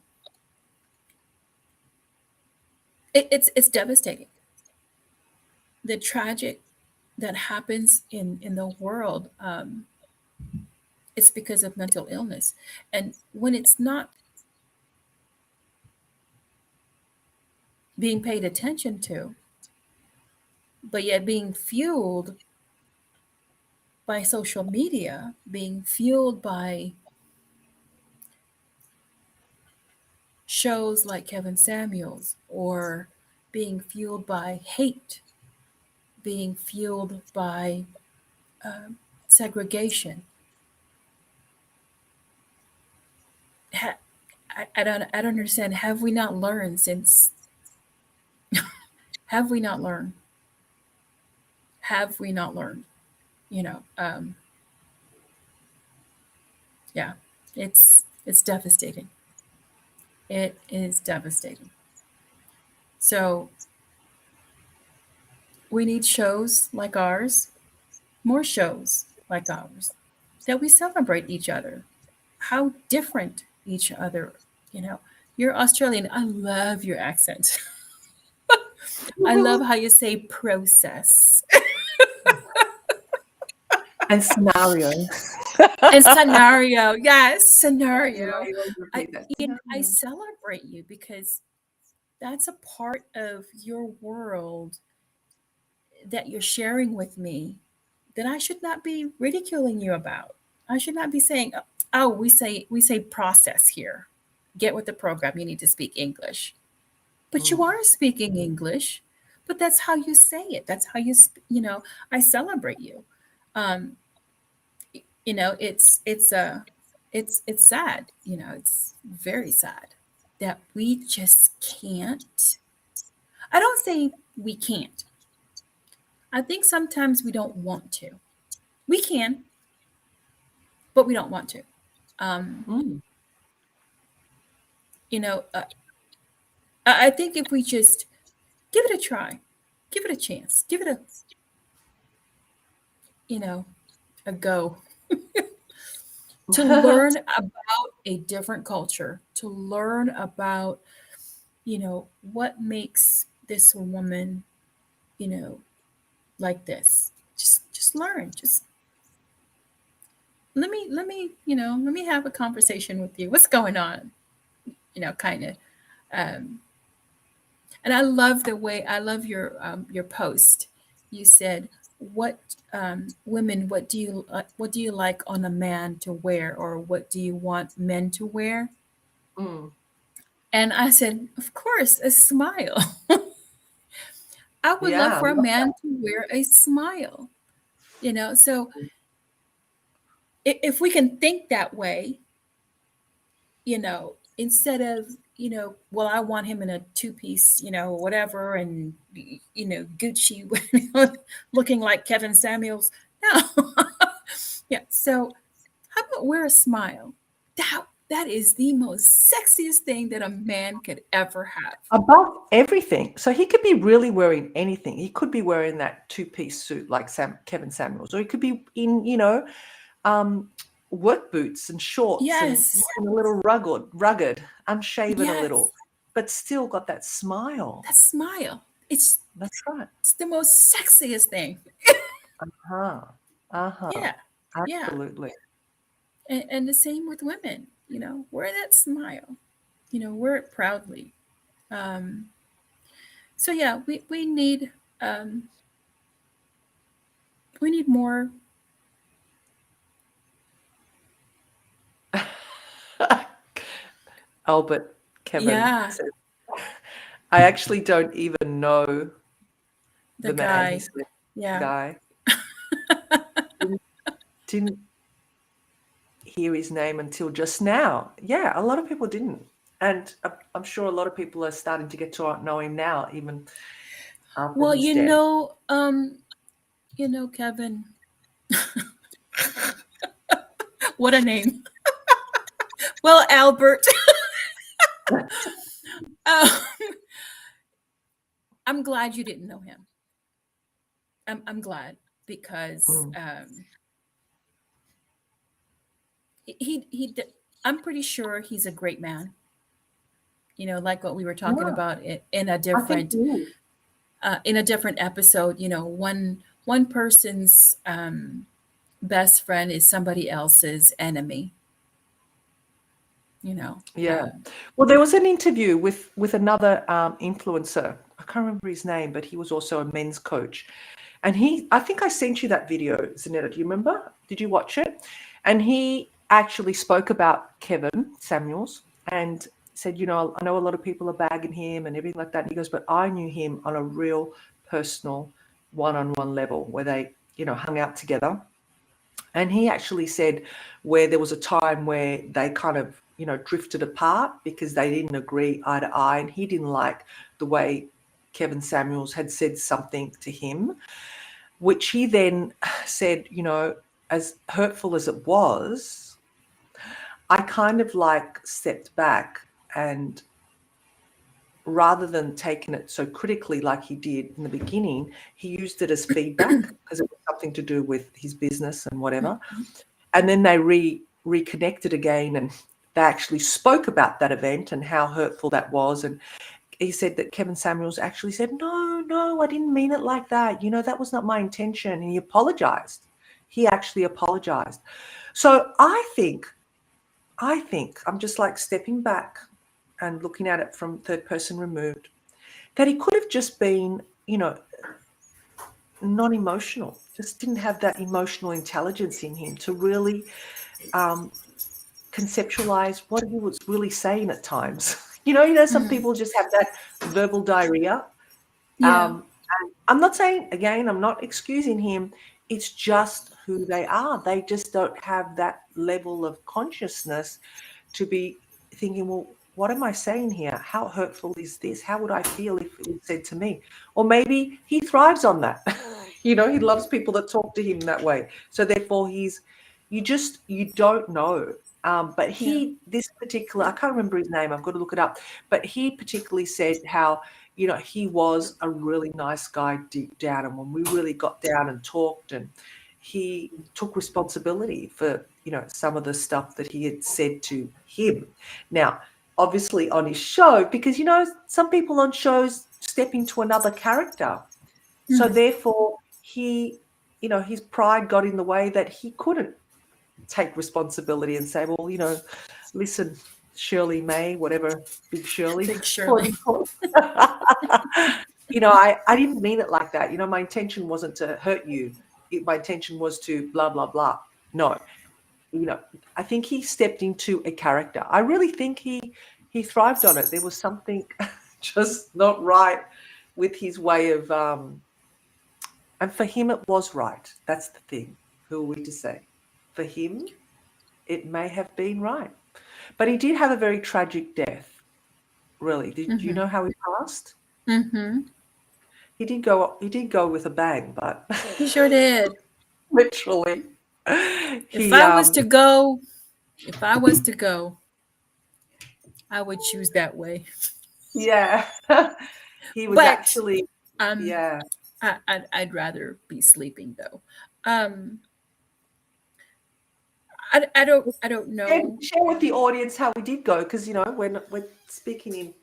it's devastating. The tragic that happens in the world, it's because of mental illness, and when it's not being paid attention to, but yet being fueled by social media, being fueled by shows like Kevin Samuels, or being fueled by hate, being fueled by segregation. Ha- I don't understand. Have we not learned since? Have we not learned? Have we not learned? You know, um, yeah, it's devastating. It is devastating. So we need shows like ours, more shows like ours, that we celebrate each other, how different each other. You know, you're Australian. I love your accent. I love how you say process And scenario. and scenario. Yes, scenario. You always I repeat that I scenario. celebrate you because that's a part of your world that you're sharing with me that I should not be ridiculing you about. I should not be saying, "Oh, we say process here. Get with the program. You need to speak English." But you Mm. are speaking English. But that's how you say it. That's how I celebrate you. Um, it's sad. It's very sad that we just can't. I don't say we can't. I think sometimes we don't want to. We can, but we don't want to. Um, Mm. I think if we just give it a try, give it a chance. Give it a, a go. To learn about a different culture, to learn about, what makes this woman, like this. Just learn. Just let me have a conversation with you. What's going on? Kind of. Um, and I love your post. You said, "What women? What do you like on a man to wear, or what do you want men to wear?" Mm. And I said, "Of course, a smile." I would love Yeah, I for a love man to wear a smile. So that. if we can think that way, instead of, well, I want him in a two-piece, whatever, and, Gucci, looking like Kevin Samuels. No. Yeah. So how about wear a smile? That is the most sexiest thing that a man could ever have. Above everything. So he could be really wearing anything. He could be wearing that two-piece suit like Kevin Samuels, or he could be in, work boots and shorts and Yes. looking a little rugged, unshaven a Yes. little, but still got that smile. That smile. It's That's right. it's the most sexiest thing. Uh-huh. Uh-huh. Yeah. Yeah. Absolutely. And the same with women, wear that smile, wear it proudly. Um, so yeah, um, we need more. Albert, Kevin Yeah, said, I actually don't even know the the man. He guy. said, the Yeah. guy. Didn't hear his name until just now. Yeah, a lot of people didn't. And I'm sure a lot of people are starting to get to know him now, even after Well, he's dead. Kevin. What a name. Well, Albert. um, I'm glad you didn't know him. I'm glad, because he I'm pretty sure he's a great man. Like what we were talking Yeah, about in a I think different he is. episode. One person's best friend is somebody else's enemy. Yeah. Well, there was an interview with another influencer. I can't remember his name, but he was also a men's coach. And I think I sent you that video, Zanetta. Do you remember? Did you watch it? And he actually spoke about Kevin Samuels and said, I know a lot of people are bagging him and everything like that. And he goes, but I knew him on a real personal one-on-one level where they, hung out together. And he actually said where there was a time where they kind of, drifted apart because they didn't agree eye to eye. And he didn't like the way Kevin Samuels had said something to him, which he then said, as hurtful as it was, I kind of stepped back, and rather than taking it so critically like he did in the beginning, he used it as feedback because it was something to do with his business and whatever. And then they reconnected again, and they actually spoke about that event and how hurtful that was. And he said that Kevin Samuels actually said, no, I didn't mean it like that. That was not my intention. And he apologized. He actually apologized. So I think I'm just stepping back and looking at it from third person removed, that he could have just been, non-emotional, just didn't have that emotional intelligence in him to really conceptualize what he was really saying at times. Some people just have that verbal diarrhea. Yeah. And I'm not saying, again, I'm not excusing him. It's just who they are. They just don't have that level of consciousnness to be thinking, well, what am I saying here? How hurtful is this? How would I feel if it was said to me? Or maybe he thrives on that. He loves people that talk to him that way. So therefore you don't know. But this particular, I can't remember his name, I've got to look it up, but he particularly said how, he was a really nice guy deep down. And when we really got down and talked, and he took responsibility for, some of the stuff that he had said to him. Now, obviously on his show, because, some people on shows step into another character. So therefore he, his pride got in the way that he couldn't take responsibility and say, well, listen, Shirley May, whatever, Big Shirley. Big Shirley. I didn't mean it like that. My intention wasn't to hurt you. My intention was to blah, blah, blah. No, I think he stepped into a character. I really think he thrived on it. There was something just not right with his way of, and for him it was right. That's the thing. Who are we to say? For him, it may have been right. But he did have a very tragic death, really. Did you know how he passed? Mm-hmm. He did go with a bang, but He sure did. literally. If I was to go, I would choose that way. Yeah. He was But, actually, yeah. I'd rather be sleeping though. I don't know. Share with the audience how we did go, because we're speaking in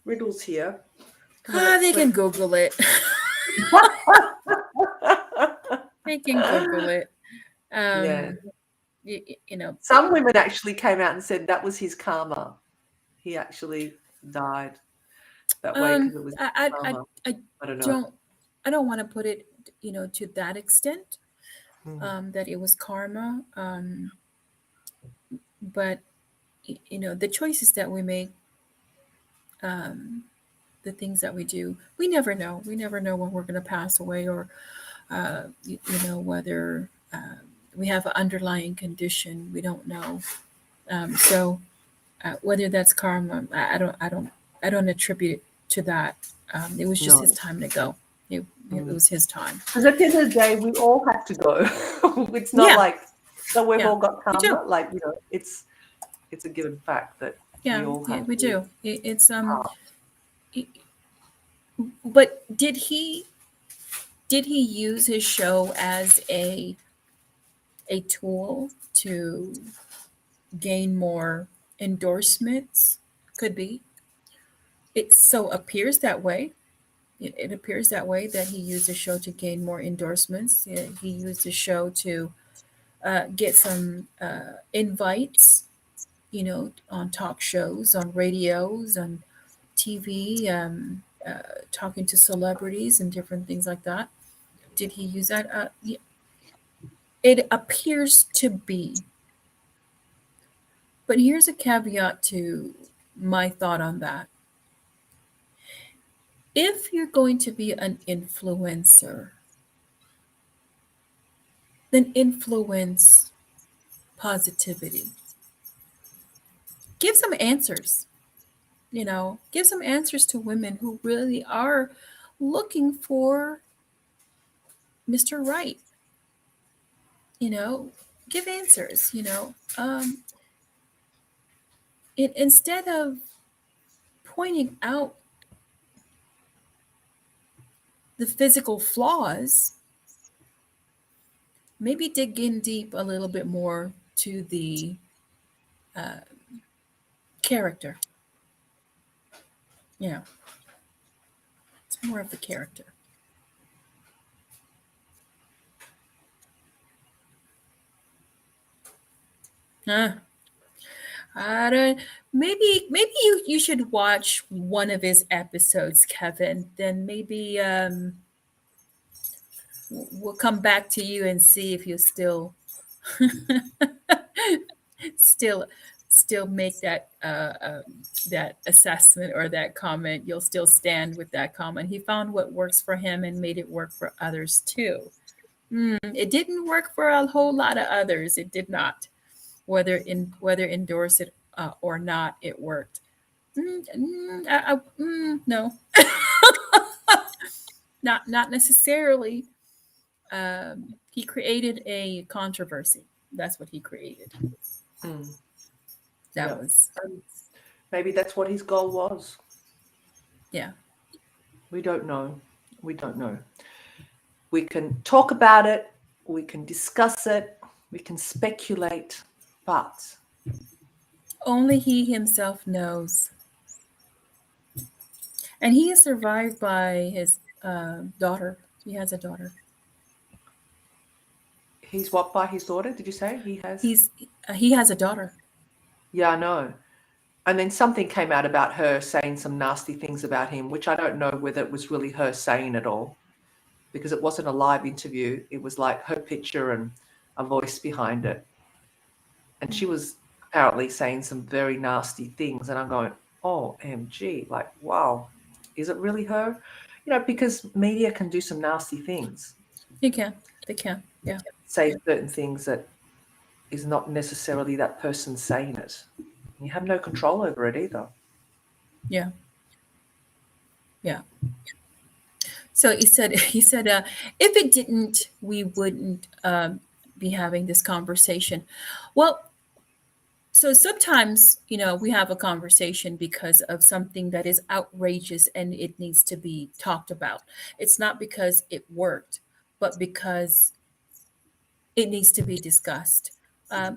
riddles here. They can Google it. They can Google it. Yeah. Some women actually came out and said that was his karma. He actually died that way because it was karma. I don't know. I don't want to put it, to that extent, that it was karma. But the choices that we make, the things that we do, we never know. We never know when we're going to pass away, or whether we have an underlying condition. We don't know. So whether that's karma, I don't attribute it to that. It was just his time to go. It was his time. Because at the end of the day, we all have to go. It's not like that we've all got karma. Like, it's a given fact that we all have we do. It's but did he use his show as a tool to gain more endorsements? Could be. It so appears that way. It appears that way, that he used the show to gain more endorsements. He used the show to get some invites, on talk shows, on radios, on TV, talking to celebrities and different things like that. Did he use that? It appears to be. But here's a caveat to my thought on that. If you're going to be an influencer, then influence positivity. Give some answers. Give some answers to women who really are looking for Mr. Right. Give answers. Instead of pointing out the physical flaws, maybe dig in deep a little bit more to the character. It's more of the character. I don't. Maybe you should watch one of his episodes, Kevin. Then maybe we'll come back to you and see if you still make that that assessment or that comment. You'll still stand with that comment. He found what works for him and made it work for others too. It didn't work for a whole lot of others. It did not. Whether endorse it or not, it worked. No, not necessarily. He created a controversy. That's what he created. That was maybe that's what his goal was. Yeah. We don't know. We don't know. We can talk about it, we can discuss it, we can speculate, but Only he himself knows. And he is survived by his daughter. He has a daughter. he's what by his daughter? Did you say he has? He has a daughter. Yeah, I know. And then something came out about her saying some nasty things about him, which I don't know whether it was really her saying it all, because it wasn't a live interview. It was like her picture and a voice behind it. And she was apparently saying some very nasty things. And I'm going, OMG, like, wow, is it really her? Because media can do some nasty things, They can. Yeah. say certain things that is not necessarily that person saying it. You have no control over it either. Yeah. Yeah. So he said, if it didn't, we wouldn't be having this conversation. Well, so sometimes, we have a conversation because of something that is outrageous and it needs to be talked about. It's not because it worked, but because it needs to be discussed.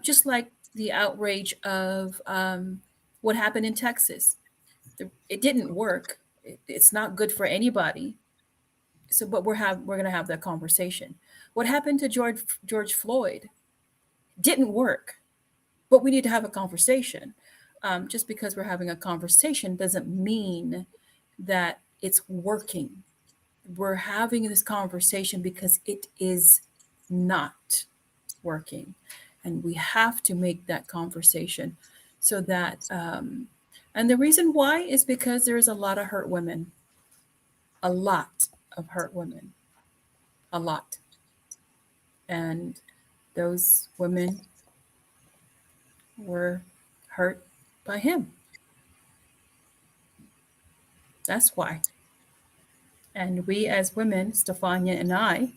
Just like the outrage of what happened in Texas. It didn't work. It's not good for anybody. So, but we're going to have that conversation. What happened to George Floyd didn't work, but we need to have a conversation. Just because we're having a conversation doesn't mean that it's working. We're having this conversation because it is not working, and we have to make that conversation so that. And the reason why is because there's a lot of hurt women, a lot of hurt women, a lot, and those women were hurt by him. That's why. And we as women, Stefania and I,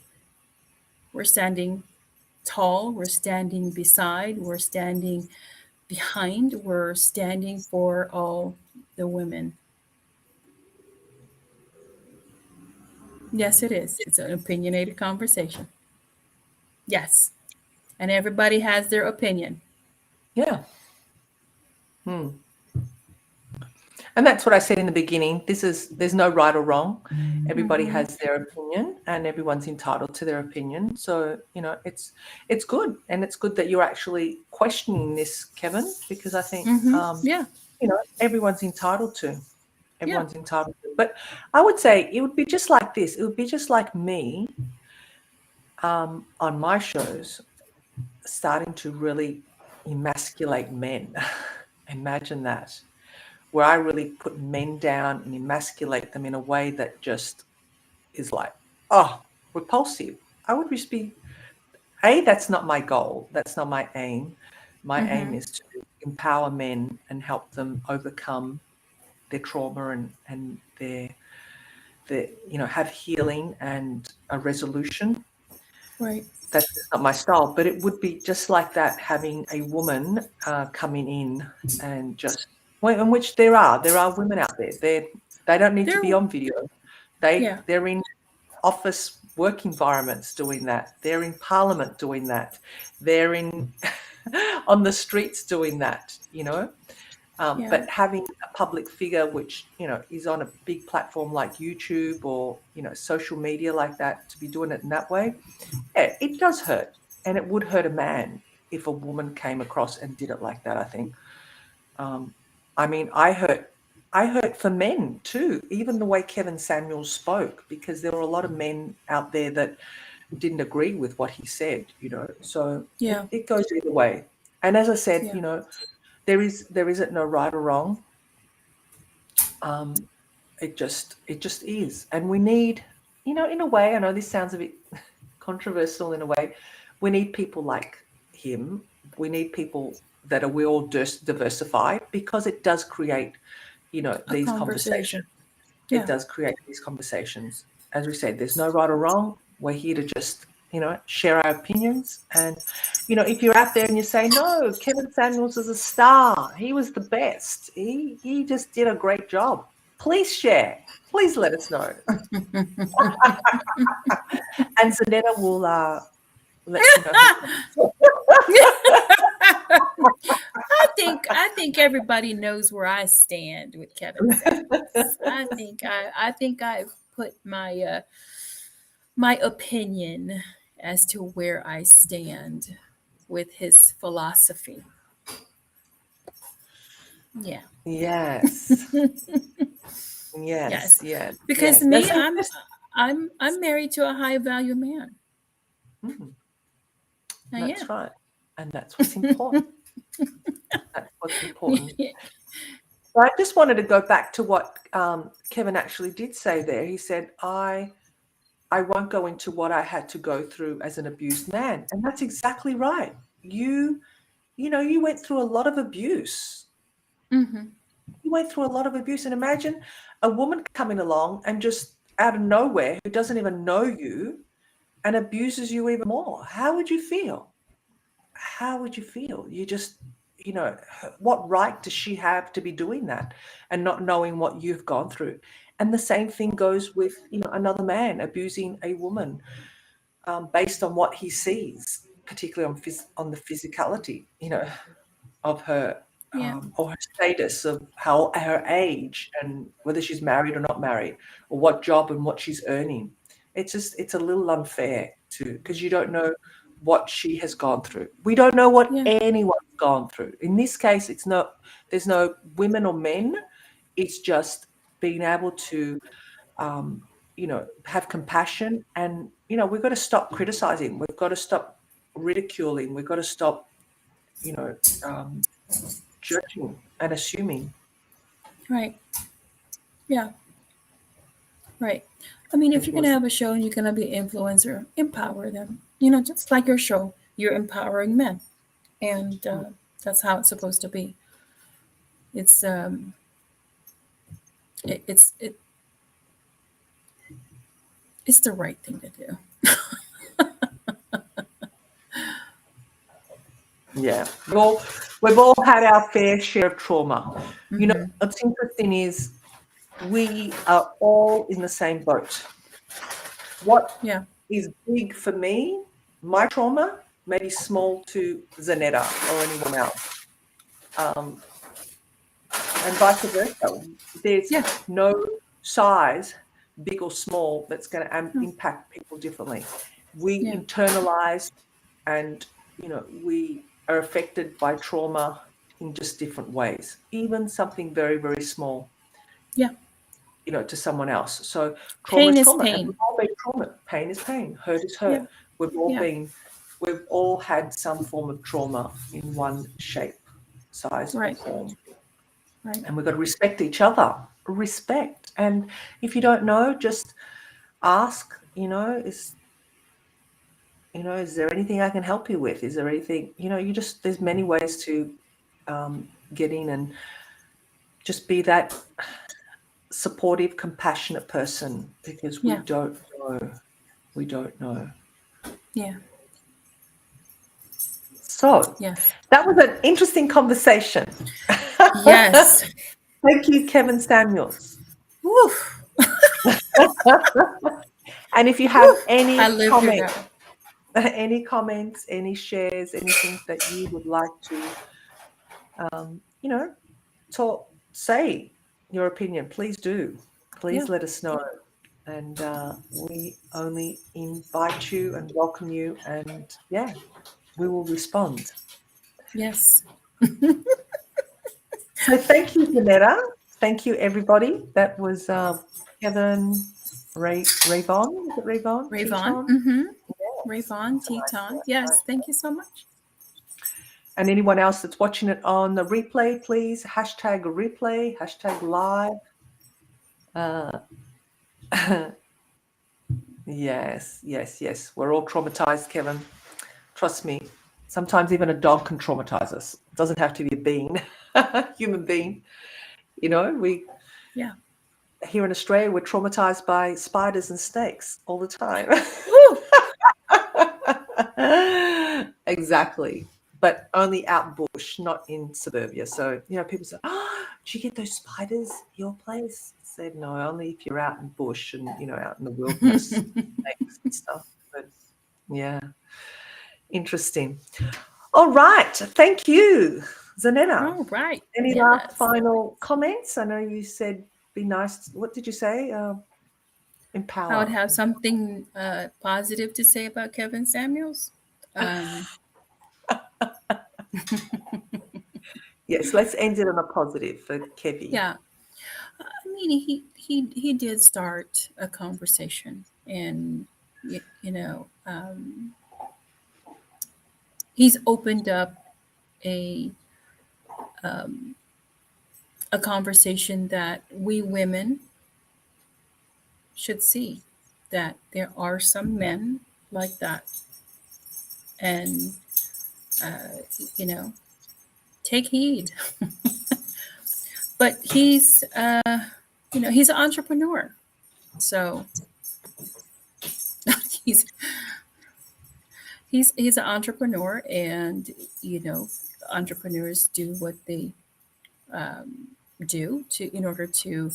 we're standing tall, we're standing beside, we're standing behind, we're standing for all the women. Yes, it is. It's an opinionated conversation. Yes. And everybody has their opinion. Yeah. And that's what I said in the beginning. There's no right or wrong. Everybody Mm-hmm. has their opinion and everyone's entitled to their opinion. So, it's good. And it's good that you're actually questioning this, Kevin, because I think, Mm-hmm. Yeah. everyone's entitled to. Yeah. Everyone's entitled to. But I would say it would be just like this. It would be just like me on my shows starting to really emasculate men. Imagine that. Where I really put men down and emasculate them in a way that just is like, repulsive. I would just be, that's not my goal. That's not my aim. My aim Mm-hmm. is to empower men and help them overcome their trauma and have healing and a resolution. Right. That's not my style, but it would be just like that, having a woman coming in and just, well, in which there are women out there. They don't need to There. be on video. Yeah. They're in office work environments doing that. They're in parliament doing that. They're in on the streets doing that. Yeah. But having a public figure which is on a big platform like YouTube or social media like that, to be doing it in that way, yeah, it does hurt. And it would hurt a man if a woman came across and did it like that, I think. I mean, I hurt for men too, even the way Kevin Samuels spoke, because there were a lot of men out there that didn't agree with what he said, so Yeah. it goes either way. And as I said, Yeah. there isn't no right or wrong. It just is. And we need, in a way, I know this sounds a bit controversial in a way, we need people like him. We need people that are well diversified, because it does create, A these conversation. conversations. Yeah. It does create these conversations. As we said, there's no right or wrong. We're here to just, share our opinions. And, if you're out there and you say, no, Kevin Samuels is a star, he was the best. He just did a great job. please share. Please let us know. And Zanetta will let you know. I think everybody knows where I stand with Kevin Samuels. I think I've put my my opinion as to where I stand with his philosophy. Yeah. Yes. Yes. Yes. Because That's me, interesting. I'm married to a high value man. Mm, I that's am. right. And that's what's important. That's what's important. So I just wanted to go back to what Kevin actually did say there. He said, I won't go into what I had to go through as an abused man. And that's exactly right. You went through a lot of abuse. Mm-hmm. You went through a lot of abuse. And imagine a woman coming along and just out of nowhere, who doesn't even know you and abuses you even more. How would you feel? How would you feel? You just, what right does she have to be doing that and not knowing what you've gone through? And the same thing goes with, another man abusing a woman based on what he sees, particularly on the physicality, of her Yeah. or her status, of how her age and whether she's married or not married, or what job and what she's earning. It's a little unfair because you don't know what she has gone through. We don't know what Yeah. anyone's gone through. In this case, there's no women or men. It's just being able to have compassion, and we've got to stop criticizing. We've got to stop ridiculing. We've got to stop um, judging and assuming. Right. Yeah. Right. I mean, if It you're going to was, have a show and you're going to be an influencer, empower them. Just like your show, you're empowering men. And that's how it's supposed to be. It's it, it's the right thing to do. yeah. We've all had our fair share of trauma. Mm-hmm. What's interesting is we are all in the same boat. What Yeah. is big for me, my trauma, may be small to Zanetta or anyone else. And vice versa. There's Yeah. no size, big or small, that's going to Oh, impact people differently. We yeah. internalize, and we are affected by trauma in just different ways, even something very, very small, Yeah. to someone else. So trauma Pain is is trauma, and we've pain. all been trauma. Pain is pain. Hurt is Yeah. hurt. Yeah. We've all had some form of trauma in one shape, size, or Right. form. Right. And we've got to respect each other. Respect. And if you don't know, just ask, is there anything I can help you with? Is there anything, there's many ways to get in and just be that supportive, compassionate person, because we Yeah. don't know. We don't know. Yeah. So Yes. that was an interesting conversation. Yes. Thank you, Kevin Samuels. Woo. And if you have Woo. any I lived through comments, that. any shares, anything that you would like to, say your opinion, please do. Please Yeah. let us know. And we only invite you and welcome you. And yeah, we will respond. Yes. So thank you, Janetta. Thank you, everybody. That was Kevin Rayvon. Is it Rayvon? Rayvon. Teton? Mm-hmm. Yes. Rayvon, Teton. Yes. Thank you so much. And anyone else that's watching it on the replay, please hashtag replay, hashtag live. Yes. We're all traumatized, Kevin. Trust me. Sometimes even a dog can traumatize us. It doesn't have to be a being, human being. We Yeah. here in Australia, we're traumatized by spiders and snakes all the time. Woo. Exactly. But only out bush, not in suburbia. So, people say, oh, did you get those spiders at your place? said no, only if you're out in bush and out in the wilderness, snakes and stuff. But yeah, interesting. All right, thank you, Zanetta. All right. Any last Yes. final comments? I know you said be nice. What did you say? I would Empower. have something positive to say about Kevin Samuels. Yes, let's end it on a positive for Kevin. Yeah. I mean, he did start a conversation, and he's opened up a a conversation that we women should see, that there are some men like that, and take heed. But he's he's an entrepreneur, so he's he's an entrepreneur, and entrepreneurs do what they do to in order to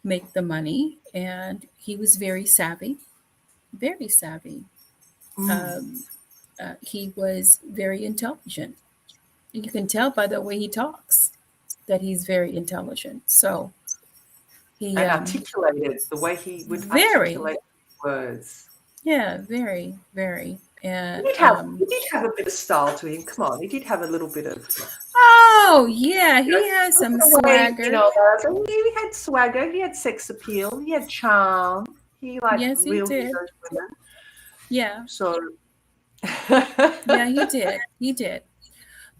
make the money, and he was very savvy, very savvy. He was very intelligent. You can tell by the way he talks that he's very intelligent. So he And articulated the way he would very, articulate words. yeah, very, very. And He did have a bit of style to him. Come on, he did have a little bit of. oh yeah, he has some swagger. He had swagger. He had sex appeal. He had charm. He Yes, he real did. those women. Yeah, So. yeah, he did. He did.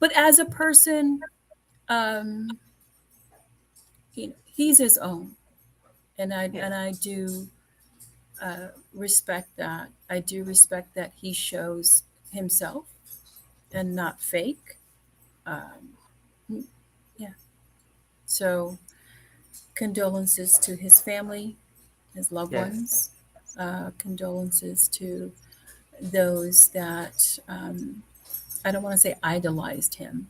But as a person, he's his own, and I do respect that. I do respect that he shows himself and not fake. Yeah. So, condolences to his family, his loved Yes. ones. Condolences to those that I don't want to say idolized him,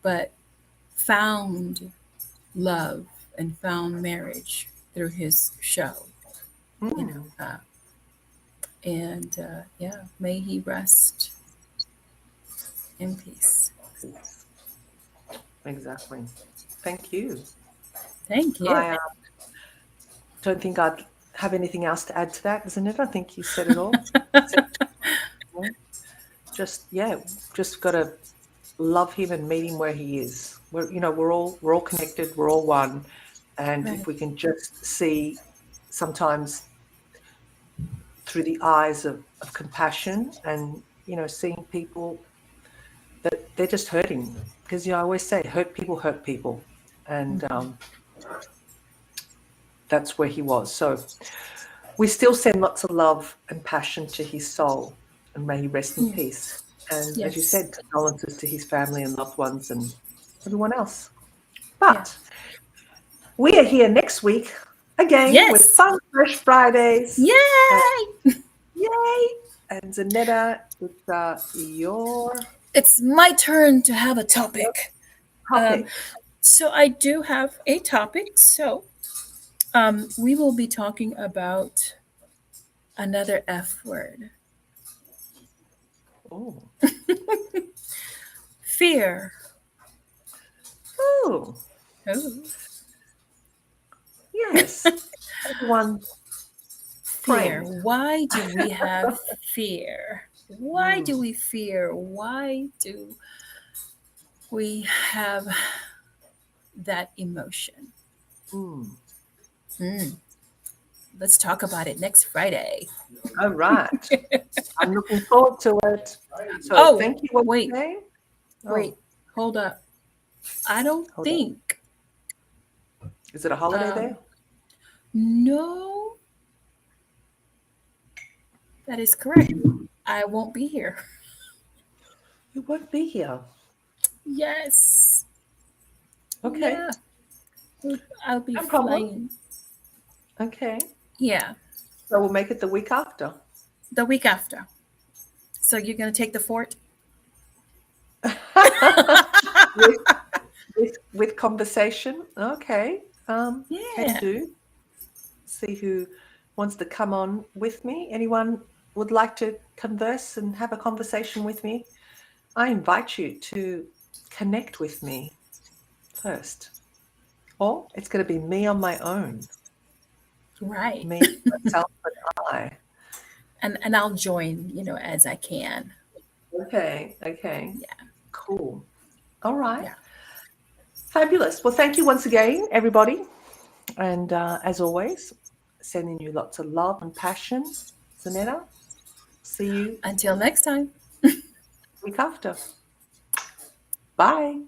but found love and found marriage through his show. And yeah, may he rest in peace. Exactly. Thank you. Thank you. I don't think I'd have anything else to add to that, isn't it? I think you said it all. Just got to love him and meet him where he is. We're all connected. We're all one, and Right. if we can just see, sometimes through the eyes of compassion, and seeing people that they're just hurting, because I always say hurt people, and that's where he was. So we still send lots of love and passion to his soul, and may he rest in peace. And as you Yes. said, condolences to his family and loved ones and everyone else. But we are here next week again with Yes. Fun Fresh Fridays. Yay! Yay! And Zanetta, it's your It's my turn to have a topic. topic. So I do have a topic. So we will be talking about another F word. Oh. Fear. Oh. Oh. Yes. Everyone. Fear. Friend. Why do we have fear? Why do we fear? Why do we have that emotion? Let's talk about it next Friday. All right. I'm looking forward to it. So thank you. Wait, hold up. I don't think. Is it a holiday there? No. That is correct. I won't be here. You won't be here. Yes. Okay. Yeah. I'll be No problem. flying. Okay. Yeah. So we'll make it the week after. The week after. So you're going to take the fort? with conversation. Okay. Can do. see who wants to come on with me. Anyone would like to converse and have a conversation with me? I invite you to connect with me first. Or it's going to be me on my own. Right. Me, myself, and I. And I'll join, as I can. Okay. Yeah. Cool. All right. Yeah. Fabulous. Well, thank you once again, everybody. And as always, sending you lots of love and passion. Zanetta, see you Until next time. week after. Bye.